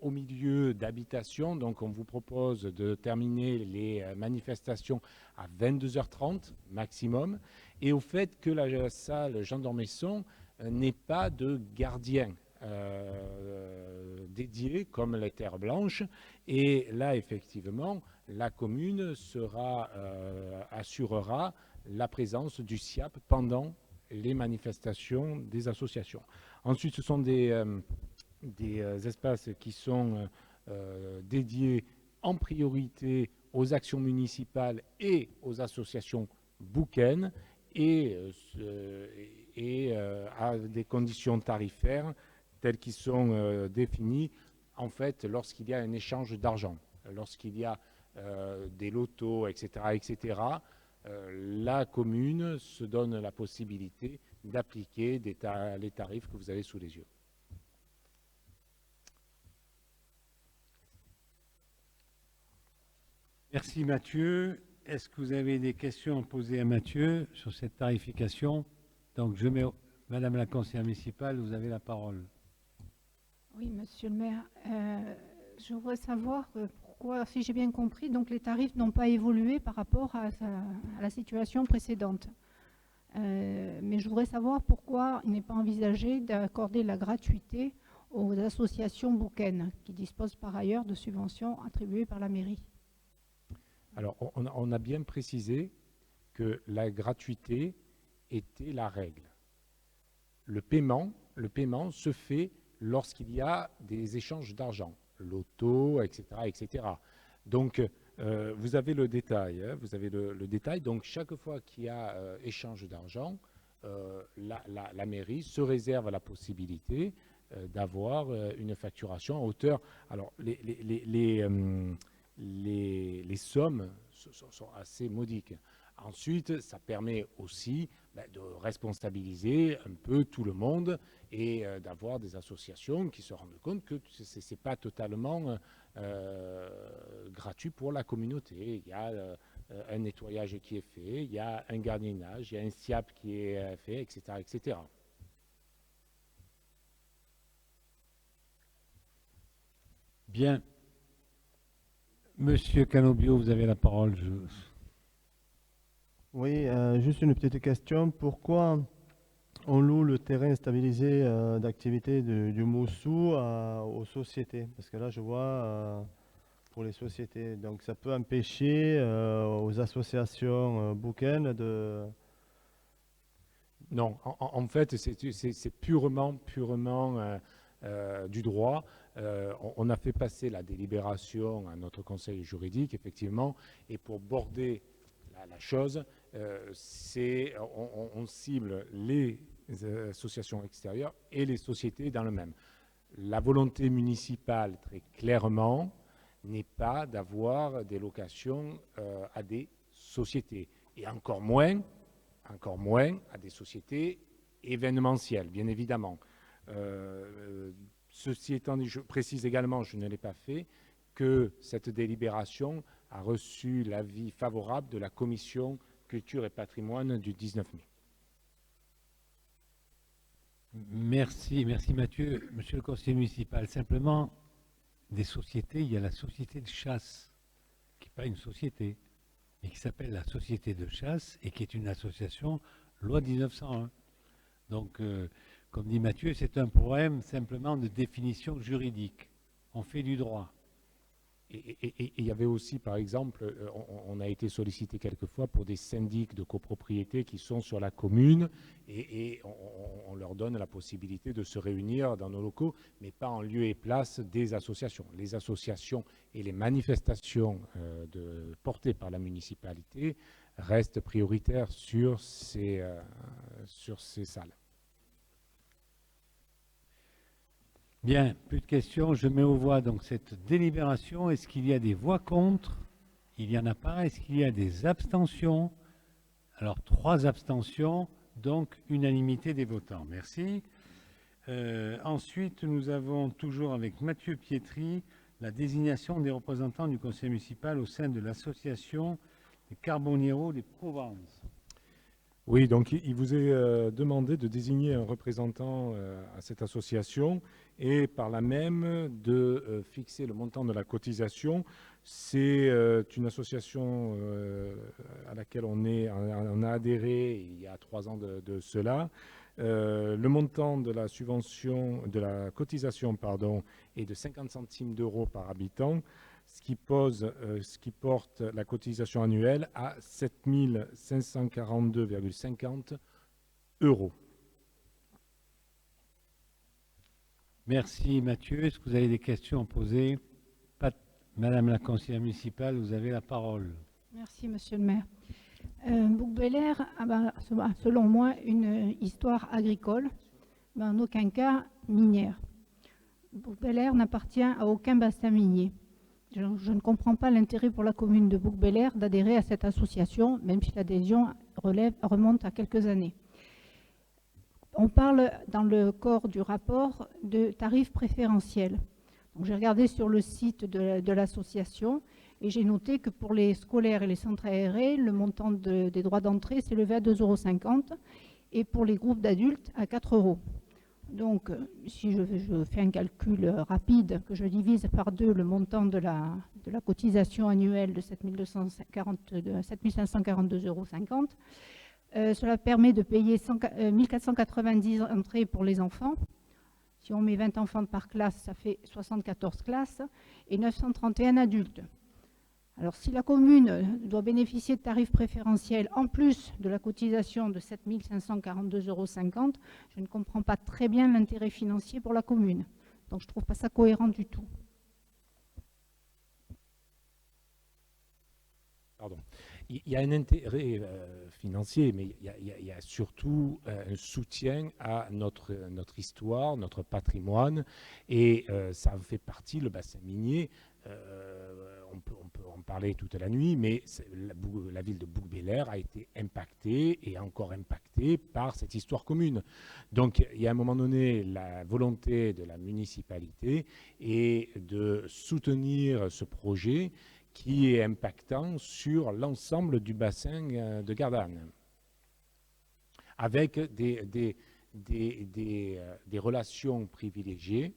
au milieu d'habitations, donc on vous propose de terminer les manifestations à 22h30 maximum, et au fait que la salle Jean d'Ormesson n'ait pas de gardien dédié comme les Terres Blanches, et là effectivement la commune assurera la présence du SIAP pendant les manifestations des associations. Ensuite, ce sont des espaces qui sont dédiés en priorité aux actions municipales et aux associations bouquaines et à des conditions tarifaires telles qui sont définies en fait lorsqu'il y a un échange d'argent, lorsqu'il y a des lotos, etc., la commune se donne la possibilité d'appliquer les tarifs que vous avez sous les yeux. Merci Mathieu. Est-ce que vous avez des questions à poser à Mathieu sur cette tarification? Donc je mets Madame la conseillère municipale, vous avez la parole. Oui, monsieur le maire, je voudrais savoir pourquoi, si j'ai bien compris, donc les tarifs n'ont pas évolué par rapport à la situation précédente. Mais je voudrais savoir pourquoi il n'est pas envisagé d'accorder la gratuité aux associations bouquaines qui disposent par ailleurs de subventions attribuées par la mairie. Alors, on a bien précisé que la gratuité était la règle. Le paiement se fait lorsqu'il y a des échanges d'argent, loto, etc., etc. Donc, vous avez le détail. Vous avez le détail. Donc, chaque fois qu'il y a échange d'argent, la mairie se réserve la possibilité d'avoir une facturation à hauteur. Alors, les sommes sont assez modiques. Ensuite, ça permet aussi de responsabiliser un peu tout le monde et d'avoir des associations qui se rendent compte que ce n'est pas totalement gratuit pour la communauté. Il y a un nettoyage qui est fait, il y a un gardiennage, il y a un SIAP qui est fait, etc., etc. Bien. Monsieur Canobio, vous avez la parole. Oui, juste une petite question. Pourquoi on loue le terrain stabilisé d'activité du Moussou aux sociétés? Parce que là, je vois pour les sociétés. Donc, ça peut empêcher aux associations bouquaines de... Non, en fait, c'est purement du droit. On a fait passer la délibération à notre conseil juridique, effectivement, et pour border la chose, on cible les associations extérieures et les sociétés dans le même. La volonté municipale, très clairement, n'est pas d'avoir des locations à des sociétés, et encore moins à des sociétés événementielles, bien évidemment. Ceci étant dit, je précise également, je ne l'ai pas fait, que cette délibération a reçu l'avis favorable de la commission culture et patrimoine du 19 mai. Merci, merci Mathieu. Monsieur le conseiller municipal, simplement, des sociétés, il y a la société de chasse, qui n'est pas une société, mais qui s'appelle la société de chasse et qui est une association loi 1901. Donc, comme dit Mathieu, c'est un problème simplement de définition juridique. On fait du droit. Et il y avait aussi, par exemple, on a été sollicité quelquefois pour des syndics de copropriété qui sont sur la commune et on leur donne la possibilité de se réunir dans nos locaux, mais pas en lieu et place des associations. Les associations et les manifestations portées par la municipalité restent prioritaires sur ces salles. Bien, plus de questions. Je mets aux voix donc cette délibération. Est-ce qu'il y a des voix contre? Il n'y en a pas. Est-ce qu'il y a des abstentions? Alors, 3 abstentions, donc unanimité des votants. Merci. Ensuite, nous avons toujours avec Mathieu Pietri la désignation des représentants du conseil municipal au sein de l'association des Carbonero des Provences. Oui, donc il vous est demandé de désigner un représentant à cette association et par là même de fixer le montant de la cotisation. C'est une association à laquelle on a adhéré il y a 3 ans de cela. Le montant de la subvention, de la cotisation, pardon, est de 50 centimes d'euros par habitant, ce qui porte la cotisation annuelle à 7 542,50 €. Merci Mathieu. Est-ce que vous avez des questions à poser? Madame la conseillère municipale, vous avez la parole. Merci, monsieur le maire. Bouc-Bel-Air a, selon moi, une histoire agricole, mais en aucun cas minière. Bouc-Bel-Air n'appartient à aucun bassin minier. Je ne comprends pas l'intérêt pour la commune de Bouc-Bel-Air d'adhérer à cette association, même si l'adhésion remonte à quelques années. On parle dans le corps du rapport de tarifs préférentiels. J'ai regardé sur le site de l'association et j'ai noté que pour les scolaires et les centres aérés, le montant des droits d'entrée s'élevait à 2,50 € et pour les groupes d'adultes à 4 €. Donc, si je fais un calcul rapide, que je divise par 2 le montant de la cotisation annuelle de 7 542,50 €, cela permet de payer 1 490 entrées pour les enfants. Si on met 20 enfants par classe, ça fait 74 classes et 931 adultes. Alors, si la commune doit bénéficier de tarifs préférentiels en plus de la cotisation de 7 542,50 €, je ne comprends pas très bien l'intérêt financier pour la commune. Donc, je ne trouve pas ça cohérent du tout. Pardon. Il y a un intérêt financier, mais il y a surtout un soutien à notre histoire, notre patrimoine, et ça fait partie, le bassin minier. On peut en parler toute la nuit, mais la ville de Bouc-Bel-Air a été impactée et encore impactée par cette histoire commune. Donc, il y a à un moment donné la volonté de la municipalité et de soutenir ce projet qui est impactant sur l'ensemble du bassin de Gardanne, avec des relations privilégiées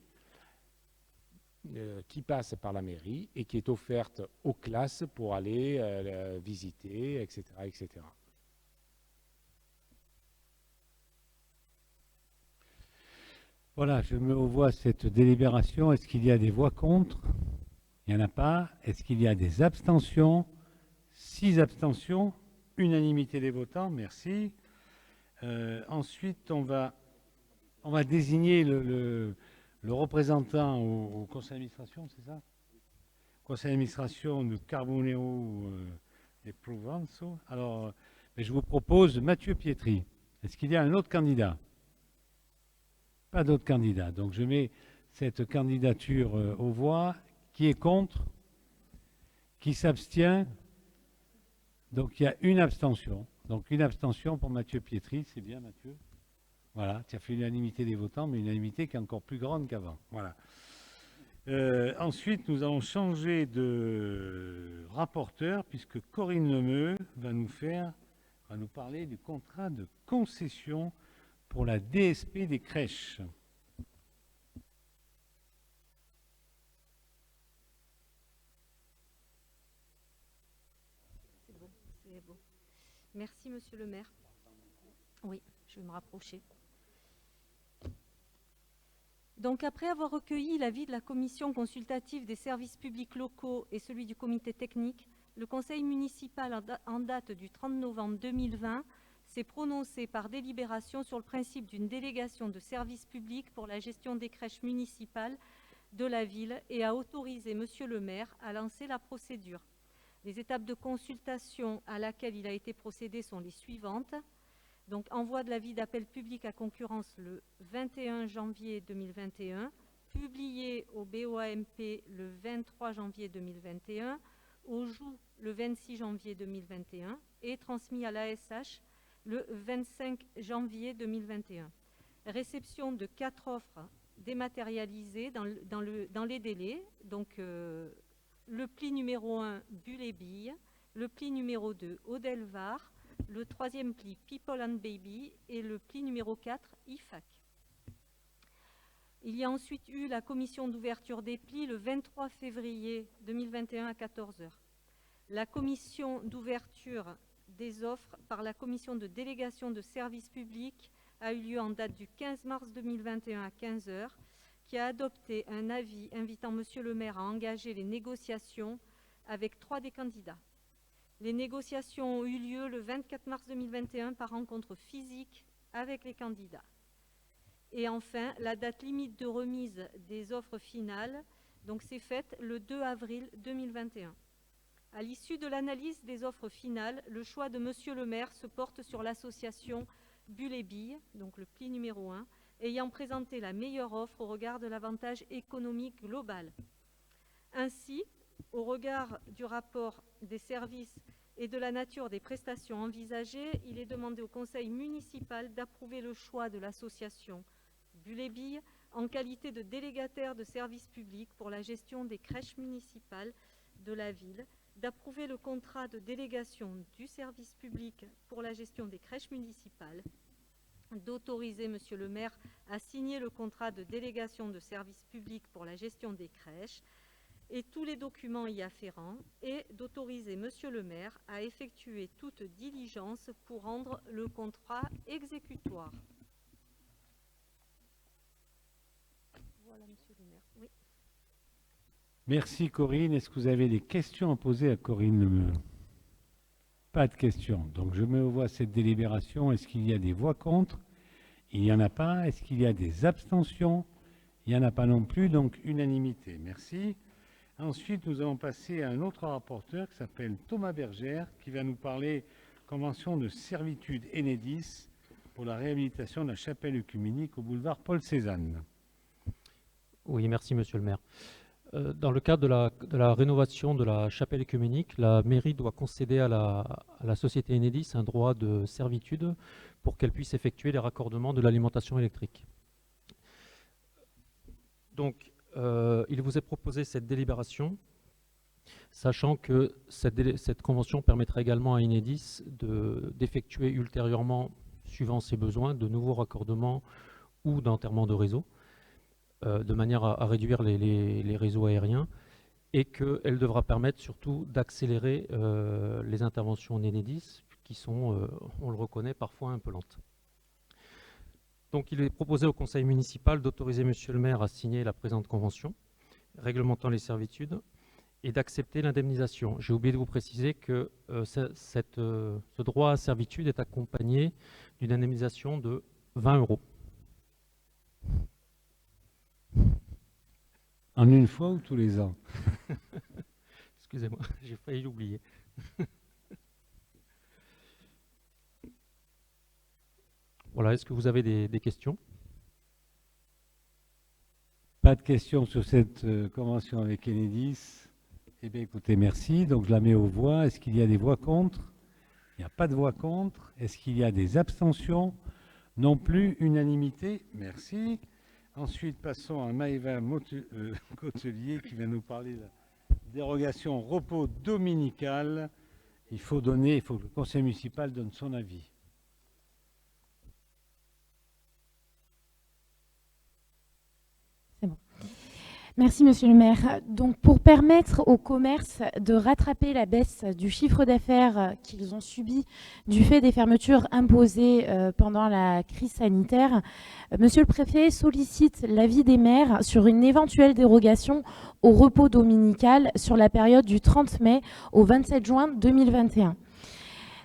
qui passent par la mairie et qui est offerte aux classes pour aller visiter, etc., etc. Voilà, je mets aux voix cette délibération. Est-ce qu'il y a des voix contre? Il n'y en a pas. Est-ce qu'il y a des abstentions? 6 abstentions. Unanimité des votants. Merci. Ensuite, on va désigner le représentant au conseil d'administration, c'est ça? Conseil d'administration de Carbonero des Provences. Alors, je vous propose Mathieu Pietri. Est-ce qu'il y a un autre candidat? Pas d'autre candidat. Donc, je mets cette candidature aux voix. Qui est contre? Qui s'abstient? Donc, il y a une abstention. Donc, une abstention pour Mathieu Pietri. C'est bien, Mathieu? Voilà, tu as fait l'unanimité des votants, mais une unanimité qui est encore plus grande qu'avant. Voilà. Ensuite, nous allons changer de rapporteur, puisque Corinne Lemeu va nous parler du contrat de concession pour la DSP des crèches. C'est bon. Merci, monsieur le maire. Oui, je vais me rapprocher. Donc, après avoir recueilli l'avis de la commission consultative des services publics locaux et celui du comité technique, le conseil municipal en date du 30 novembre 2020 s'est prononcé par délibération sur le principe d'une délégation de services publics pour la gestion des crèches municipales de la ville et a autorisé monsieur le maire à lancer la procédure. Les étapes de consultation à laquelle il a été procédé sont les suivantes. Donc, envoi de l'avis d'appel public à concurrence le 21 janvier 2021, publié au BOAMP le 23 janvier 2021, au JOU le 26 janvier 2021 et transmis à l'ASH le 25 janvier 2021. Réception de 4 offres dématérialisées dans les délais. Donc, le pli numéro 1, Bulle et Billes, le pli numéro 2, Audelvar, le 3e pli People and Baby et le pli numéro 4 IFAC. Il y a ensuite eu la commission d'ouverture des plis le 23 février 2021 à 14 h. La commission d'ouverture des offres par la commission de délégation de services publics a eu lieu en date du 15 mars 2021 à 15 h, qui a adopté un avis invitant monsieur le maire à engager les négociations avec 3 des candidats. Les négociations ont eu lieu le 24 mars 2021 par rencontre physique avec les candidats. Et enfin, la date limite de remise des offres finales s'est faite le 2 avril 2021. À l'issue de l'analyse des offres finales, le choix de monsieur le maire se porte sur l'association Bulle et Billes, donc le pli numéro 1, ayant présenté la meilleure offre au regard de l'avantage économique global. Ainsi, au regard du rapport des services et de la nature des prestations envisagées, il est demandé au conseil municipal d'approuver le choix de l'association Bulle et Billes en qualité de délégataire de services publics pour la gestion des crèches municipales de la ville, d'approuver le contrat de délégation du service public pour la gestion des crèches municipales, d'autoriser monsieur le maire à signer le contrat de délégation de service public pour la gestion des crèches et tous les documents y afférents, et d'autoriser monsieur le maire à effectuer toute diligence pour rendre le contrat exécutoire. Voilà, monsieur le maire. Oui. Merci Corinne. Est-ce que vous avez des questions à poser à Corinne Lemeur? Pas de questions. Donc je mets aux voix cette délibération. Est-ce qu'il y a des voix contre? Il n'y en a pas. Est-ce qu'il y a des abstentions? Il n'y en a pas non plus. Donc unanimité. Merci. Ensuite, nous allons passer à un autre rapporteur qui s'appelle Thomas Bergère, qui va nous parler convention de servitude Enedis pour la réhabilitation de la chapelle œcuménique au boulevard Paul Cézanne. Oui, merci monsieur le maire. Dans le cadre de la rénovation de la chapelle œcuménique, la mairie doit concéder à la société Enedis un droit de servitude pour qu'elle puisse effectuer les raccordements de l'alimentation électrique. Donc, il vous est proposé cette délibération, sachant que cette convention permettra également à Enedis d'effectuer ultérieurement, suivant ses besoins, de nouveaux raccordements ou d'enterrement de réseau, de manière à réduire les réseaux aériens, et qu'elle devra permettre surtout d'accélérer les interventions d'Enedis, qui sont, on le reconnaît, parfois un peu lentes. Donc il est proposé au conseil municipal d'autoriser monsieur le maire à signer la présente convention, réglementant les servitudes, et d'accepter l'indemnisation. J'ai oublié de vous préciser que ce droit à servitude est accompagné d'une indemnisation de 20 €. En une fois ou tous les ans? Excusez-moi, j'ai failli l'oublier. Voilà, est-ce que vous avez des questions? Pas de questions sur cette convention avec Enedis. Eh bien, écoutez, merci. Donc, je la mets aux voix. Est-ce qu'il y a des voix contre? Il n'y a pas de voix contre. Est-ce qu'il y a des abstentions? Non plus. Unanimité. Merci. Ensuite, passons à Maëva Cotelier qui va nous parler de la dérogation repos dominical. Il faut que le conseil municipal donne son avis. Merci, Monsieur le maire. Donc, pour permettre aux commerces de rattraper la baisse du chiffre d'affaires qu'ils ont subi du fait des fermetures imposées pendant la crise sanitaire, Monsieur le préfet sollicite l'avis des maires sur une éventuelle dérogation au repos dominical sur la période du 30 mai au 27 juin 2021.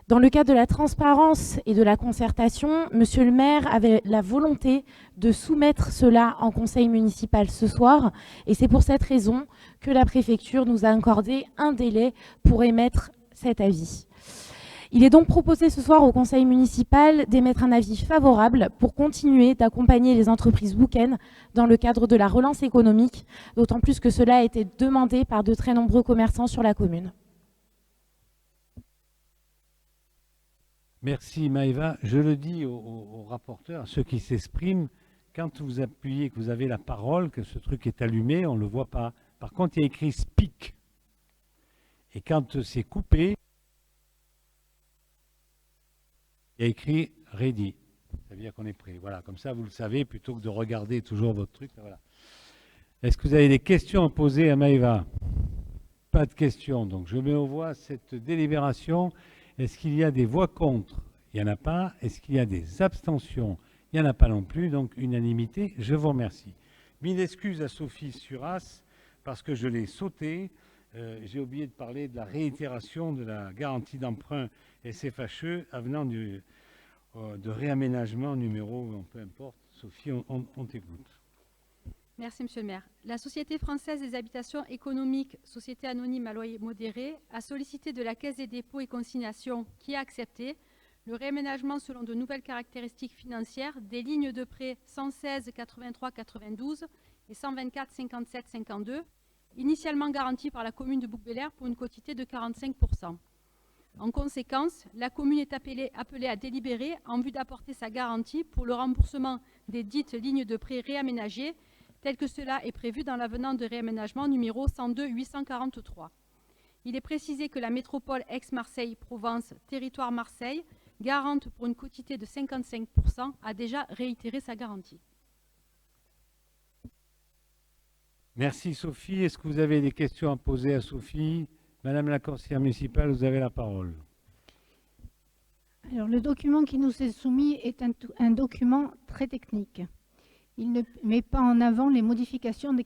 Dans le cadre de la transparence et de la concertation, Monsieur le maire avait la volonté de soumettre cela en conseil municipal ce soir, et c'est pour cette raison que la préfecture nous a accordé un délai pour émettre cet avis. Il est donc proposé ce soir au conseil municipal d'émettre un avis favorable pour continuer d'accompagner les entreprises bouquaines dans le cadre de la relance économique, d'autant plus que cela a été demandé par de très nombreux commerçants sur la commune. Merci Maëva. Je le dis aux rapporteurs, à ceux qui s'expriment, quand vous appuyez, que vous avez la parole, que ce truc est allumé, on ne le voit pas. Par contre, il y a écrit speak. Et quand c'est coupé, il y a écrit ready. Ça veut dire qu'on est prêt. Voilà, comme ça vous le savez, plutôt que de regarder toujours votre truc. Voilà. Est-ce que vous avez des questions à poser à Maëva? Pas de questions. Donc je mets aux voix cette délibération. Est-ce qu'il y a des voix contre? Il n'y en a pas. Est-ce qu'il y a des abstentions? Il n'y en a pas non plus. Donc unanimité. Je vous remercie. Mille excuses à Sophie Suras parce que je l'ai sauté. J'ai oublié de parler de la réitération de la garantie d'emprunt SFHE avenant de réaménagement numéro, peu importe. Sophie, on t'écoute. Merci, Monsieur le maire. La Société française des habitations économiques, société anonyme à loyer modéré, a sollicité de la Caisse des dépôts et consignations, qui a accepté, le réaménagement selon de nouvelles caractéristiques financières des lignes de prêt 116 83 92 et 124 57 52, initialement garanties par la commune de Bouc-Béliard pour une quotité de 45%. En conséquence, la commune est appelée à délibérer en vue d'apporter sa garantie pour le remboursement des dites lignes de prêt réaménagées, tel que cela est prévu dans l'avenant de réaménagement numéro 102-843. Il est précisé que la métropole Aix-Marseille-Provence, territoire Marseille, garante pour une quotité de 55%, a déjà réitéré sa garantie. Merci Sophie. Est-ce que vous avez des questions à poser à Sophie? Madame la conseillère municipale, vous avez la parole. Alors, le document qui nous est soumis est un document très technique. Il ne met pas en avant les modifications des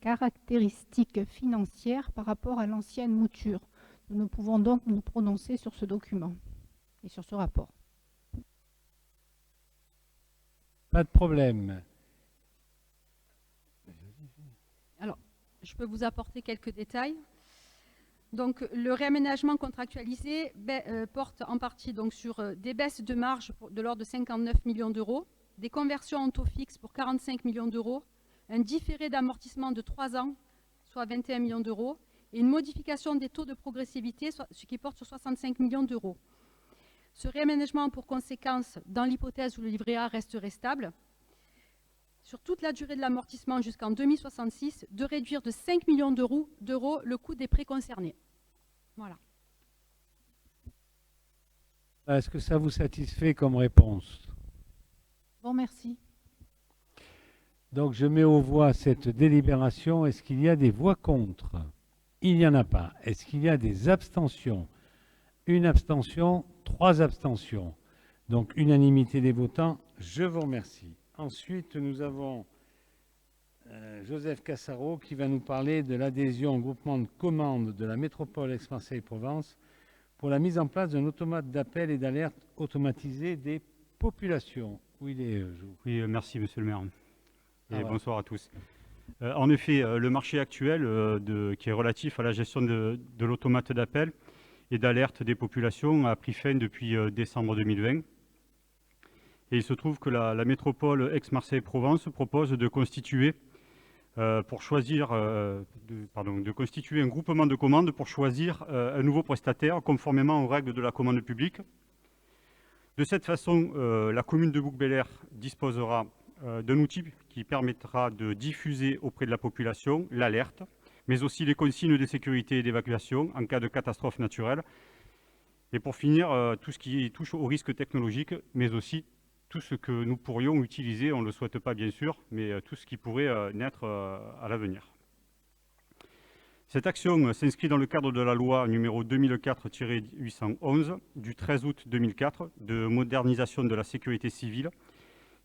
caractéristiques financières par rapport à l'ancienne mouture. Nous ne pouvons donc nous prononcer sur ce document et sur ce rapport. Pas de problème. Alors, je peux vous apporter quelques détails. Donc, le réaménagement contractualisé porte en partie donc, sur des baisses de marge de l'ordre de 59 millions d'euros, des conversions en taux fixe pour 45 millions d'euros, un différé d'amortissement de 3 ans, soit 21 millions d'euros, et une modification des taux de progressivité, ce qui porte sur 65 millions d'euros. Ce réaménagement a pour conséquence, dans l'hypothèse où le livret A resterait stable, sur toute la durée de l'amortissement jusqu'en 2066, de réduire de 5 millions d'euros le coût des prêts concernés. Voilà. Est-ce que ça vous satisfait comme réponse? Bon, merci. Donc je mets aux voix cette délibération. Est-ce qu'il y a des voix contre? Il n'y en a pas. Est-ce qu'il y a des abstentions? Une abstention, 3 abstentions. Donc unanimité des votants. Je vous remercie. Ensuite, nous avons Joseph Cassaro qui va nous parler de l'adhésion au groupement de commandes de la métropole Aix-Marseille-Provence pour la mise en place d'un automate d'appel et d'alerte automatisé des populations. Où il est, Oui, merci Monsieur le maire. Et voilà. bonsoir à tous. En effet, le marché actuel qui est relatif à la gestion de l'automate d'appel et d'alerte des populations a pris fin depuis décembre 2020. Et il se trouve que la métropole Aix-Marseille-Provence propose de constituer de constituer un groupement de commandes pour choisir un nouveau prestataire conformément aux règles de la commande publique. De cette façon, la commune de Bouc-Béliard disposera d'un outil qui permettra de diffuser auprès de la population l'alerte, mais aussi les consignes de sécurité et d'évacuation en cas de catastrophe naturelle. Et pour finir, tout ce qui touche aux risques technologiques, mais aussi tout ce que nous pourrions utiliser, on ne le souhaite pas bien sûr, mais tout ce qui pourrait naître à l'avenir. Cette action s'inscrit dans le cadre de la loi numéro 2004-811 du 13 août 2004 de modernisation de la sécurité civile,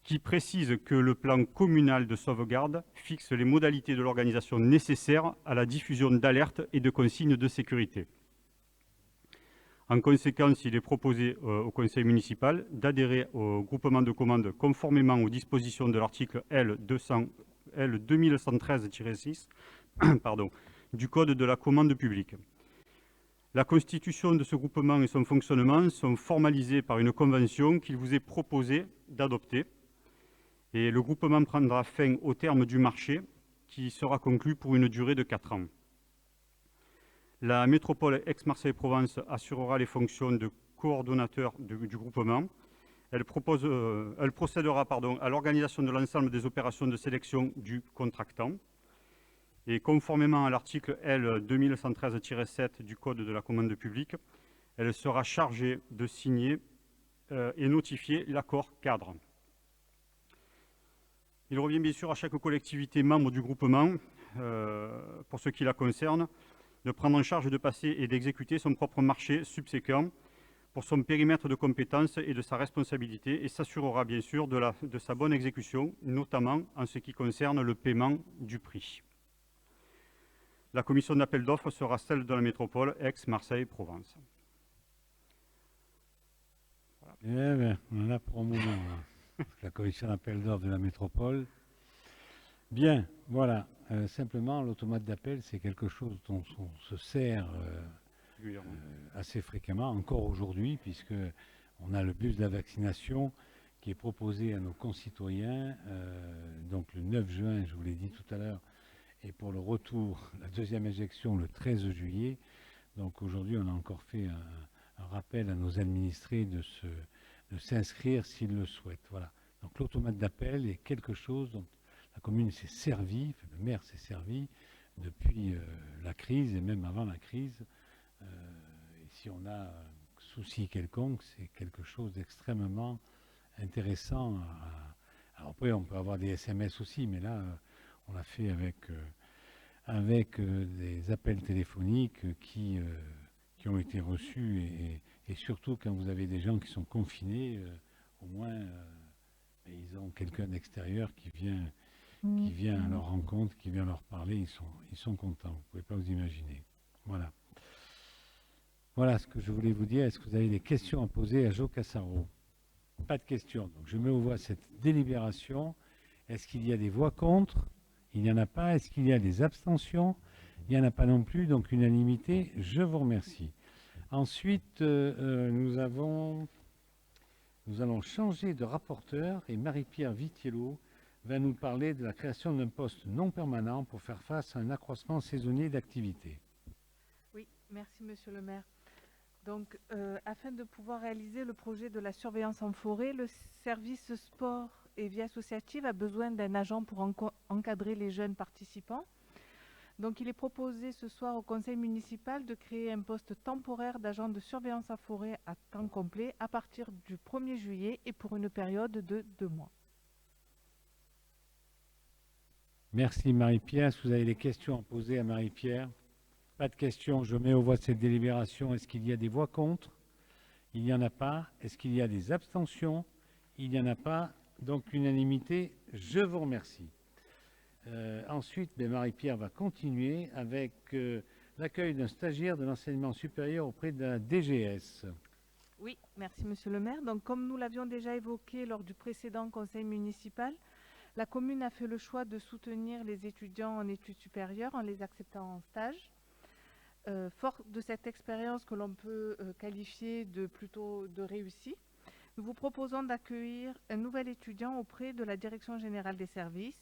qui précise que le plan communal de sauvegarde fixe les modalités de l'organisation nécessaires à la diffusion d'alertes et de consignes de sécurité. En conséquence, il est proposé au conseil municipal d'adhérer au groupement de commandes conformément aux dispositions de l'article L 2113-6 du Code de la commande publique. La constitution de ce groupement et son fonctionnement sont formalisés par une convention qu'il vous est proposé d'adopter. Et le groupement prendra fin au terme du marché qui sera conclu pour une durée de 4 ans. La métropole Aix-Marseille-Provence assurera les fonctions de coordonnateur du groupement. Elle procédera à l'organisation de l'ensemble des opérations de sélection du contractant. Et conformément à l'article L 2113-7 du Code de la commande publique, elle sera chargée de signer et notifier l'accord cadre. Il revient bien sûr à chaque collectivité membre du groupement, pour ce qui la concerne, de prendre en charge de passer et d'exécuter son propre marché subséquent pour son périmètre de compétences et de sa responsabilité, et s'assurera bien sûr de sa bonne exécution, notamment en ce qui concerne le paiement du prix. La commission d'appel d'offres sera celle de la métropole Aix-Marseille-Provence. Voilà. Eh bien, on en a pour un moment. Là. La commission d'appel d'offres de la métropole. Bien, voilà. Simplement, l'automate d'appel, c'est quelque chose dont on se sert assez fréquemment, encore aujourd'hui, puisque on a le bus de la vaccination qui est proposé à nos concitoyens, donc le 9 juin, je vous l'ai dit tout à l'heure, et pour le retour, la deuxième injection le 13 juillet. Donc aujourd'hui, on a encore fait un rappel à nos administrés de s'inscrire s'ils le souhaitent. Voilà. Donc l'automate d'appel est quelque chose dont la commune s'est servie, le maire s'est servi depuis la crise et même avant la crise. Et si on a un souci quelconque, c'est quelque chose d'extrêmement intéressant. Alors après, on peut avoir des SMS aussi, mais là, on l'a fait avec des appels téléphoniques qui ont été reçus et surtout quand vous avez des gens qui sont confinés, au moins ils ont quelqu'un d'extérieur qui vient à leur rencontre, qui vient leur parler, ils sont contents, vous ne pouvez pas vous imaginer. Voilà. Voilà ce que je voulais vous dire. Est-ce que vous avez des questions à poser à Jo Cassaro? Pas de questions. Donc je mets au voie cette délibération. Est-ce qu'il y a des voix contre? Il n'y en a pas. Est-ce qu'il y a des abstentions? Il n'y en a pas non plus. Donc unanimité. Je vous remercie. Ensuite, nous allons changer de rapporteur et Marie-Pierre Vitiello va nous parler de la création d'un poste non permanent pour faire face à un accroissement saisonnier d'activité. Oui, merci Monsieur le maire. Donc, afin de pouvoir réaliser le projet de la surveillance en forêt, le service sport et vie associative a besoin d'un agent pour encadrer les jeunes participants. Donc, il est proposé ce soir au conseil municipal de créer un poste temporaire d'agent de surveillance en forêt à temps complet à partir du 1er juillet et pour une période de 2 mois. Merci Marie-Pierre. Est-ce que vous avez des questions à poser à Marie-Pierre? Pas de questions. Je mets au voie cette délibération. Est-ce qu'il y a des voix contre? Il n'y en a pas. Est-ce qu'il y a des abstentions? Il n'y en a pas. Donc unanimité. Je vous remercie. Ensuite, Marie-Pierre va continuer avec l'accueil d'un stagiaire de l'enseignement supérieur auprès de la DGS. Oui, merci Monsieur le maire. Donc, comme nous l'avions déjà évoqué lors du précédent conseil municipal, la commune a fait le choix de soutenir les étudiants en études supérieures en les acceptant en stage. Fort de cette expérience que l'on peut qualifier plutôt de réussie, nous vous proposons d'accueillir un nouvel étudiant auprès de la Direction générale des services.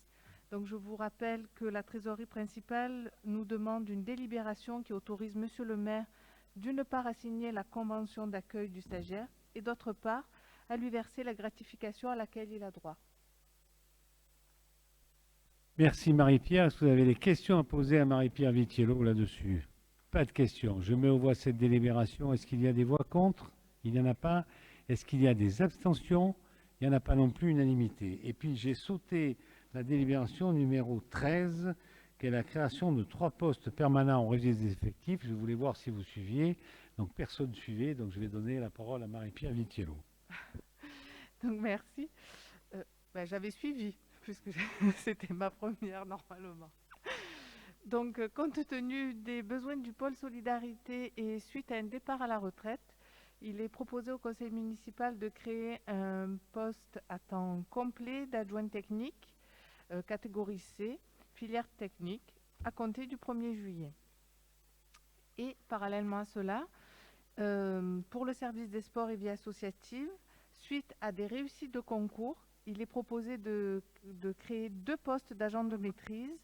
Donc je vous rappelle que la trésorerie principale nous demande une délibération qui autorise Monsieur le maire d'une part à signer la convention d'accueil du stagiaire et d'autre part à lui verser la gratification à laquelle il a droit. Merci Marie-Pierre. Est-ce que vous avez des questions à poser à Marie-Pierre Vitiello là-dessus? Pas de questions. Je mets au voie cette délibération. Est-ce qu'il y a des voix contre? Il n'y en a pas. Est-ce qu'il y a des abstentions? il n'y en a pas non plus unanimité. Et puis j'ai sauté la délibération numéro 13, qui est la création de 3 postes permanents au registre des effectifs. Je voulais voir si vous suiviez. Donc personne ne suivait, donc je vais donner la parole à Marie-Pierre Vitiello. Donc merci. J'avais suivi, puisque c'était ma première normalement. Donc, compte tenu des besoins du pôle solidarité et suite à un départ à la retraite, il est proposé au conseil municipal de créer un poste à temps complet d'adjoint technique, catégorie C, filière technique, à compter du 1er juillet. Et parallèlement à cela, pour le service des sports et vie associative, suite à des réussites de concours, il est proposé de créer 2 postes d'agent de maîtrise,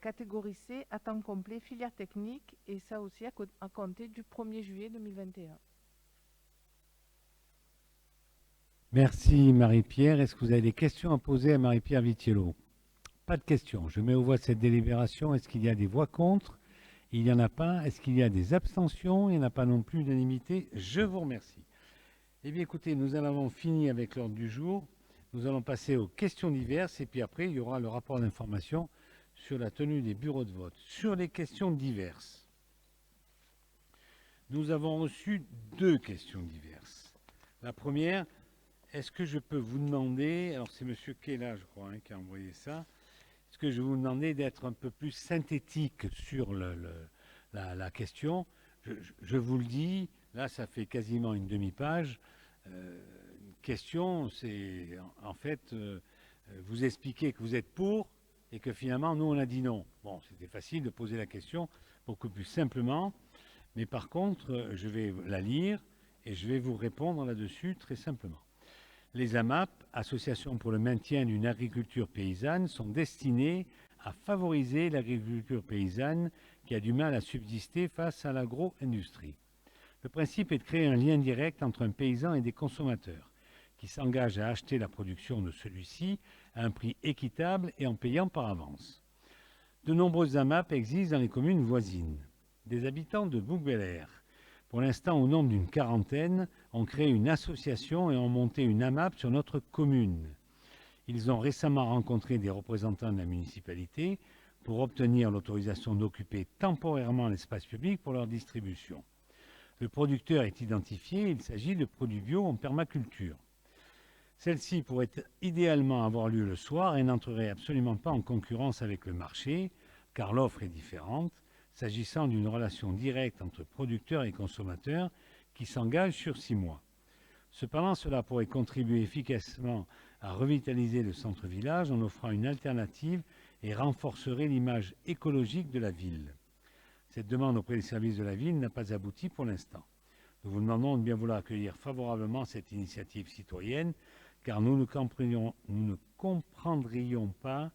catégorie C, à temps complet, filière technique, et ça aussi à compter du 1er juillet 2021. Merci Marie-Pierre. Est-ce que vous avez des questions à poser à Marie-Pierre Vitiello? Pas de questions. Je mets aux voix cette délibération. Est-ce qu'il y a des voix contre? Il n'y en a pas. Est-ce qu'il y a des abstentions? Il n'y en a pas non plus d'unanimité. Je vous remercie. Eh bien écoutez, nous en avons fini avec l'ordre du jour. Nous allons passer aux questions diverses et puis après il y aura le rapport d'information sur la tenue des bureaux de vote. Sur les questions diverses, nous avons reçu 2 questions diverses. La première, est-ce que je peux vous demander, alors c'est M. Kella je crois qui a envoyé ça, est-ce que je vais vous demander d'être un peu plus synthétique sur la question? Je vous le dis, là ça fait quasiment une demi-page. Question, c'est en fait vous expliquer que vous êtes pour et que finalement nous on a dit non. Bon, c'était facile de poser la question beaucoup plus simplement, mais par contre je vais la lire et je vais vous répondre là-dessus très simplement. Les AMAP, Associations pour le maintien d'une agriculture paysanne, sont destinées à favoriser l'agriculture paysanne qui a du mal à subsister face à l'agro-industrie. Le principe est de créer un lien direct entre un paysan et des consommateurs qui s'engagent à acheter la production de celui-ci à un prix équitable et en payant par avance. De nombreuses AMAP existent dans les communes voisines. Des habitants de Bouc-Bel-Air, pour l'instant au nombre d'une quarantaine, ont créé une association et ont monté une AMAP sur notre commune. Ils ont récemment rencontré des représentants de la municipalité pour obtenir l'autorisation d'occuper temporairement l'espace public pour leur distribution. Le producteur est identifié, il s'agit de produits bio en permaculture. Celle-ci pourrait idéalement avoir lieu le soir et n'entrerait absolument pas en concurrence avec le marché, car l'offre est différente, s'agissant d'une relation directe entre producteurs et consommateurs qui s'engage sur 6 mois. Cependant, cela pourrait contribuer efficacement à revitaliser le centre-village en offrant une alternative et renforcerait l'image écologique de la ville. Cette demande auprès des services de la ville n'a pas abouti pour l'instant. Nous vous demandons de bien vouloir accueillir favorablement cette initiative citoyenne, car nous ne comprendrions pas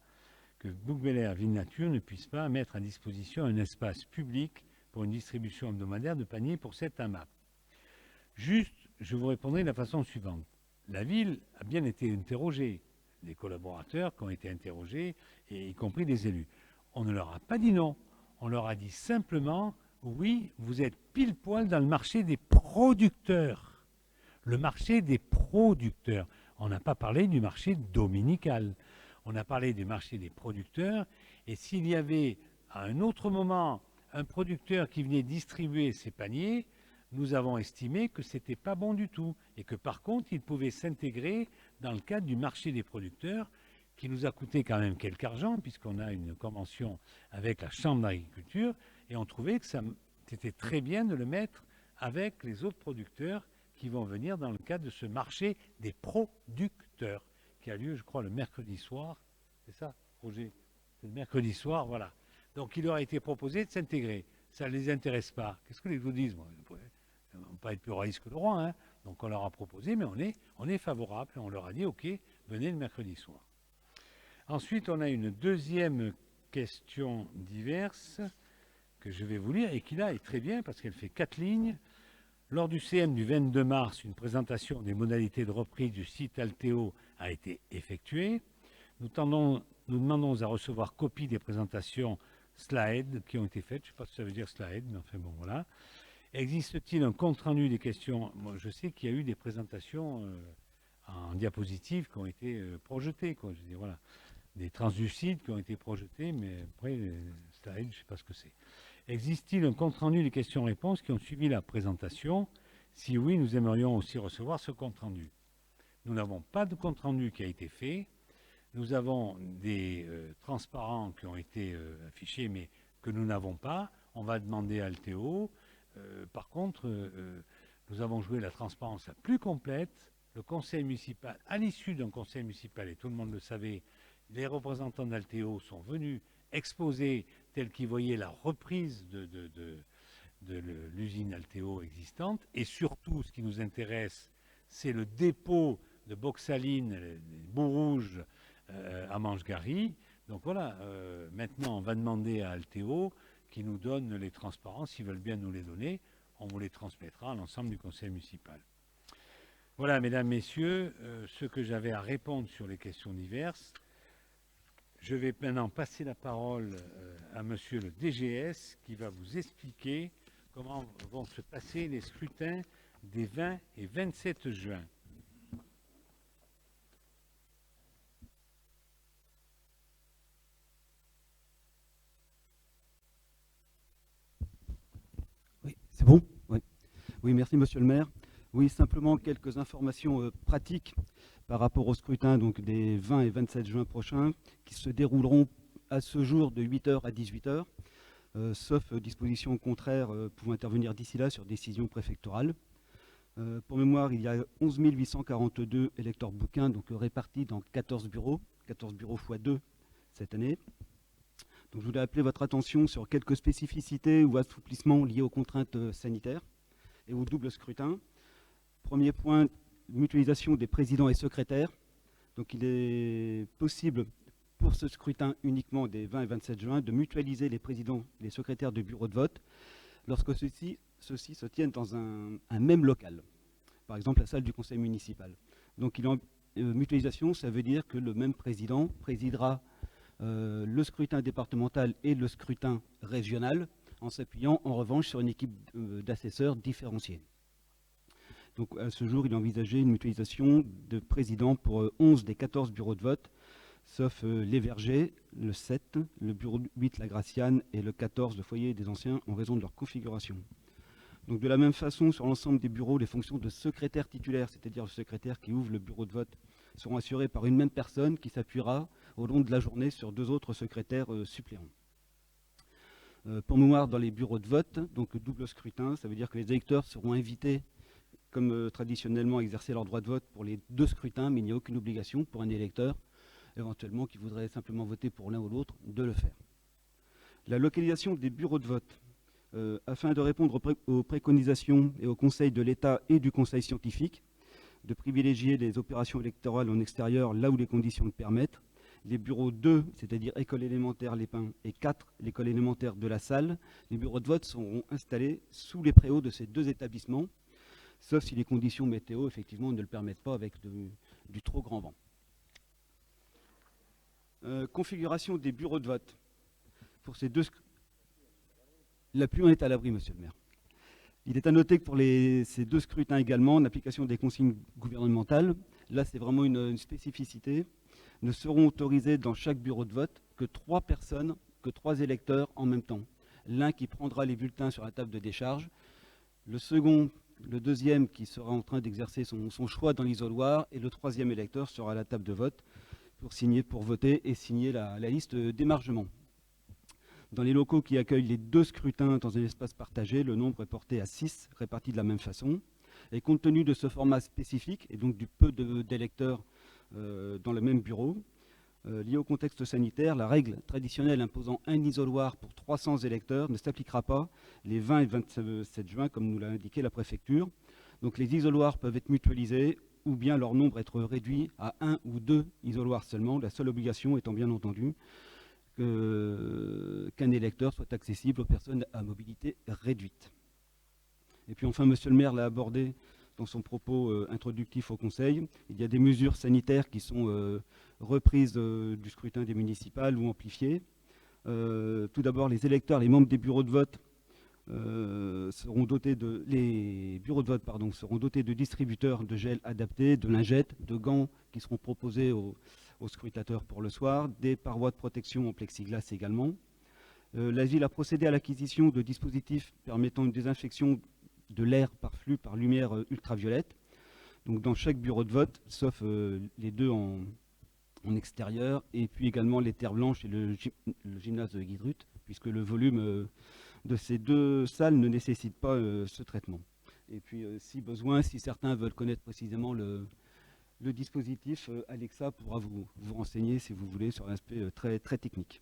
que Bouc-Bel-Air Ville Nature ne puisse pas mettre à disposition un espace public pour une distribution hebdomadaire de paniers pour cette AMAP. Juste, je vous répondrai de la façon suivante. La ville a bien été interrogée, les collaborateurs qui ont été interrogés, et y compris des élus. On ne leur a pas dit non. On leur a dit simplement, oui, vous êtes pile poil dans le marché des producteurs. Le marché des producteurs. On n'a pas parlé du marché dominical. On a parlé du marché des producteurs. Et s'il y avait, à un autre moment, un producteur qui venait distribuer ses paniers, nous avons estimé que ce n'était pas bon du tout. Et que par contre, il pouvait s'intégrer dans le cadre du marché des producteurs, qui nous a coûté quand même quelque argent, puisqu'on a une convention avec la Chambre d'agriculture, et on trouvait que c'était très bien de le mettre avec les autres producteurs qui vont venir dans le cadre de ce marché des producteurs, qui a lieu, je crois, le mercredi soir. C'est ça, Roger? C'est le mercredi soir, voilà. Donc il leur a été proposé de s'intégrer. Ça ne les intéresse pas. Qu'est-ce que les vous disent? On ne peut pas être plus réaliste que le roi, hein. Donc on leur a proposé, mais on est favorable, et on leur a dit, OK, venez le mercredi soir. Ensuite, on a une deuxième question diverse que je vais vous lire et qui là est très bien parce qu'elle fait 4 lignes. Lors du CM du 22 mars, une présentation des modalités de reprise du site Altéo a été effectuée. Nous demandons à recevoir copie des présentations slides qui ont été faites. Je ne sais pas si ça veut dire slide, mais enfin bon, voilà. Existe-t-il un compte-rendu des questions? Moi, je sais qu'il y a eu des présentations en diapositives qui ont été projetées, quoi. Je veux dire, voilà. Des translucides qui ont été projetés, mais après, slides, je ne sais pas ce que c'est. Existe-t-il un compte-rendu des questions-réponses qui ont suivi la présentation? Si oui, nous aimerions aussi recevoir ce compte-rendu. Nous n'avons pas de compte-rendu qui a été fait. Nous avons des transparents qui ont été affichés, mais que nous n'avons pas. On va demander à Alteo. Par contre, nous avons joué la transparence la plus complète. Le conseil municipal, à l'issue d'un conseil municipal, et tout le monde le savait, les représentants d'Alteo sont venus exposer tel qu'ils voyaient la reprise de l'usine Alteo existante. Et surtout, ce qui nous intéresse, c'est le dépôt de bauxaline, les boues rouges à Manche-Gary. Donc voilà, maintenant on va demander à Alteo qui nous donne les transparences. S'ils veulent bien nous les donner, on vous les transmettra à l'ensemble du conseil municipal. Voilà, mesdames, messieurs, ce que j'avais à répondre sur les questions diverses. Je vais maintenant passer la parole à monsieur le DGS qui va vous expliquer comment vont se passer les scrutins des 20 et 27 juin. Oui, c'est bon? Oui. Oui, merci monsieur le maire. Oui, simplement quelques informations pratiques par rapport au scrutin donc, des 20 et 27 juin prochains qui se dérouleront à ce jour de 8h à 18h, sauf disposition contraire pouvant intervenir d'ici là sur décision préfectorale. Pour mémoire, il y a 11 842 électeurs bouquins donc, répartis dans 14 bureaux x 2 cette année. Donc, je voulais appeler votre attention sur quelques spécificités ou assouplissements liés aux contraintes sanitaires et au double scrutin. Premier point, mutualisation des présidents et secrétaires. Donc il est possible pour ce scrutin uniquement des 20 et 27 juin de mutualiser les présidents et les secrétaires de bureau de vote lorsque ceux-ci se tiennent dans un même local, par exemple la salle du conseil municipal. Donc mutualisation, ça veut dire que le même président présidera le scrutin départemental et le scrutin régional en s'appuyant en revanche sur une équipe d'assesseurs différenciée. Donc à ce jour, il est envisagé une mutualisation de présidents pour 11 des 14 bureaux de vote, sauf les Vergers, le 7, le bureau 8, la Graciane, et le 14, le foyer des anciens, en raison de leur configuration. Donc de la même façon, sur l'ensemble des bureaux, les fonctions de secrétaire titulaire, c'est-à-dire le secrétaire qui ouvre le bureau de vote, seront assurées par une même personne qui s'appuiera au long de la journée sur 2 autres secrétaires suppléants. Pour mémoire, dans les bureaux de vote, donc double scrutin, ça veut dire que les électeurs seront invités comme traditionnellement exercer leur droit de vote pour les 2 scrutins, mais il n'y a aucune obligation pour un électeur, éventuellement qui voudrait simplement voter pour l'un ou l'autre, de le faire. La localisation des bureaux de vote, afin de répondre aux préconisations et aux conseils de l'État et du Conseil scientifique, de privilégier les opérations électorales en extérieur là où les conditions le permettent. Les bureaux 2, c'est-à-dire école élémentaire Les Pins, et 4, l'école élémentaire de la Salle, les bureaux de vote seront installés sous les préaux de ces 2 établissements, sauf si les conditions météo, effectivement, ne le permettent pas avec du trop grand vent. Configuration des bureaux de vote. Pour ces 2 la pluie en est à l'abri, monsieur le maire. Il est à noter que pour ces 2 scrutins également, en application des consignes gouvernementales, là c'est vraiment une spécificité, ne seront autorisés dans chaque bureau de vote que 3 personnes, que 3 électeurs en même temps. L'un qui prendra les bulletins sur la table de décharge, le deuxième qui sera en train d'exercer son choix dans l'isoloir, et le 3e électeur sera à la table de vote pour voter et signer la liste d'émargement. Dans les locaux qui accueillent les 2 scrutins dans un espace partagé, le nombre est porté à 6, répartis de la même façon. Et compte tenu de ce format spécifique, et donc du peu d'électeurs dans le même bureau, lié au contexte sanitaire, la règle traditionnelle imposant un isoloir pour 300 électeurs ne s'appliquera pas les 20 et 27 juin, comme nous l'a indiqué la préfecture. Donc les isoloirs peuvent être mutualisés ou bien leur nombre être réduit à 1 ou 2 isoloirs seulement, la seule obligation étant bien entendu qu'un électeur soit accessible aux personnes à mobilité réduite. Et puis enfin, monsieur le maire l'a abordé dans son propos introductif au Conseil, il y a des mesures sanitaires qui sont reprises du scrutin des municipales ou amplifiées. Tout d'abord, les électeurs, les membres des bureaux de vote les bureaux de vote seront dotés de distributeurs de gel adaptés, de lingettes, de gants qui seront proposés aux scrutateurs pour le soir, des parois de protection en plexiglas également. La ville a procédé à l'acquisition de dispositifs permettant une désinfection de l'air par flux par lumière ultraviolette. Donc dans chaque bureau de vote, sauf les deux en extérieur, et puis également les terres blanches et le gymnase de Guidrut, puisque le volume de ces deux salles ne nécessite pas ce traitement. Et puis si besoin, si certains veulent connaître précisément le dispositif, Alexa pourra vous renseigner si vous voulez sur l'aspect très technique.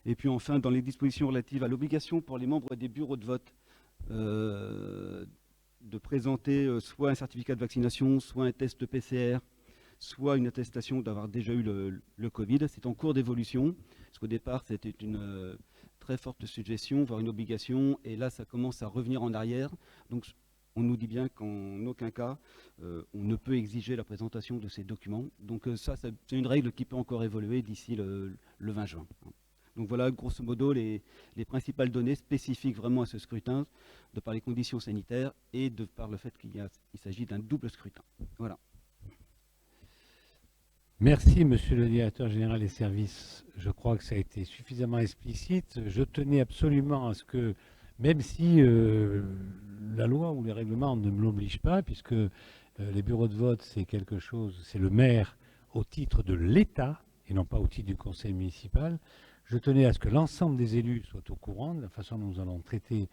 Et puis enfin, dans les dispositions relatives à l'obligation pour les membres des bureaux de vote de présenter soit un certificat de vaccination, soit un test PCR, soit une attestation d'avoir déjà eu le Covid. C'est en cours d'évolution, parce qu'au départ, c'était une très forte suggestion, voire une obligation, et là, ça commence à revenir en arrière. Donc, on nous dit bien qu'en aucun cas, on ne peut exiger la présentation de ces documents. Donc, ça c'est une règle qui peut encore évoluer d'ici le 20 juin. Donc voilà, grosso modo, les principales données spécifiques vraiment à ce scrutin, de par les conditions sanitaires et de par le fait qu'il s'agit d'un double scrutin. Voilà. Merci, monsieur le directeur général des services. Je crois que ça a été suffisamment explicite. Je tenais absolument à ce que, même si la loi ou les règlements ne me l'obligent pas, puisque les bureaux de vote, c'est quelque chose, c'est le maire au titre de l'État, et non pas au titre du conseil municipal, je tenais à ce que l'ensemble des élus soient au courant de la façon dont nous allons traiter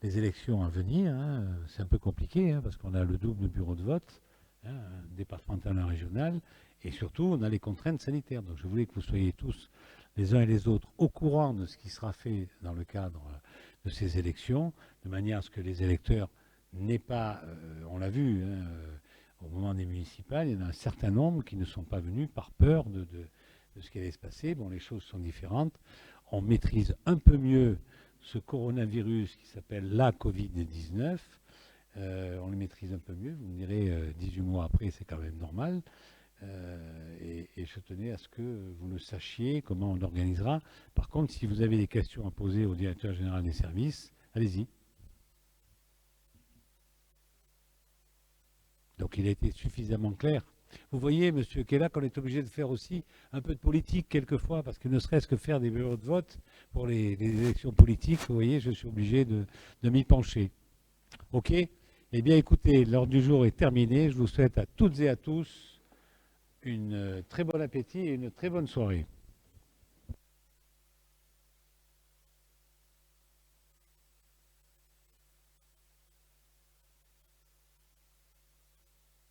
les élections à venir. Hein. C'est un peu compliqué, parce qu'on a le double bureau de vote, départemental et régional, et surtout, on a les contraintes sanitaires. Donc je voulais que vous soyez tous, les uns et les autres, au courant de ce qui sera fait dans le cadre de ces élections, de manière à ce que les électeurs n'aient pas, on l'a vu, au moment des municipales, il y en a un certain nombre qui ne sont pas venus par peur de ce qui allait se passer. Bon, les choses sont différentes. On maîtrise un peu mieux ce coronavirus qui s'appelle la Covid-19. On le maîtrise un peu mieux. Vous me direz, 18 mois après, c'est quand même normal. Et je tenais à ce que vous le sachiez, comment on l'organisera. Par contre, si vous avez des questions à poser au directeur général des services, allez-y. Donc il a été suffisamment clair. Vous voyez, monsieur Kella, qu'on est obligé de faire aussi un peu de politique quelquefois, parce que ne serait-ce que faire des bureaux de vote pour les élections politiques, vous voyez, je suis obligé de m'y pencher. OK ? Eh bien, écoutez, l'ordre du jour est terminé. Je vous souhaite à toutes et à tous une très bon appétit et une très bonne soirée.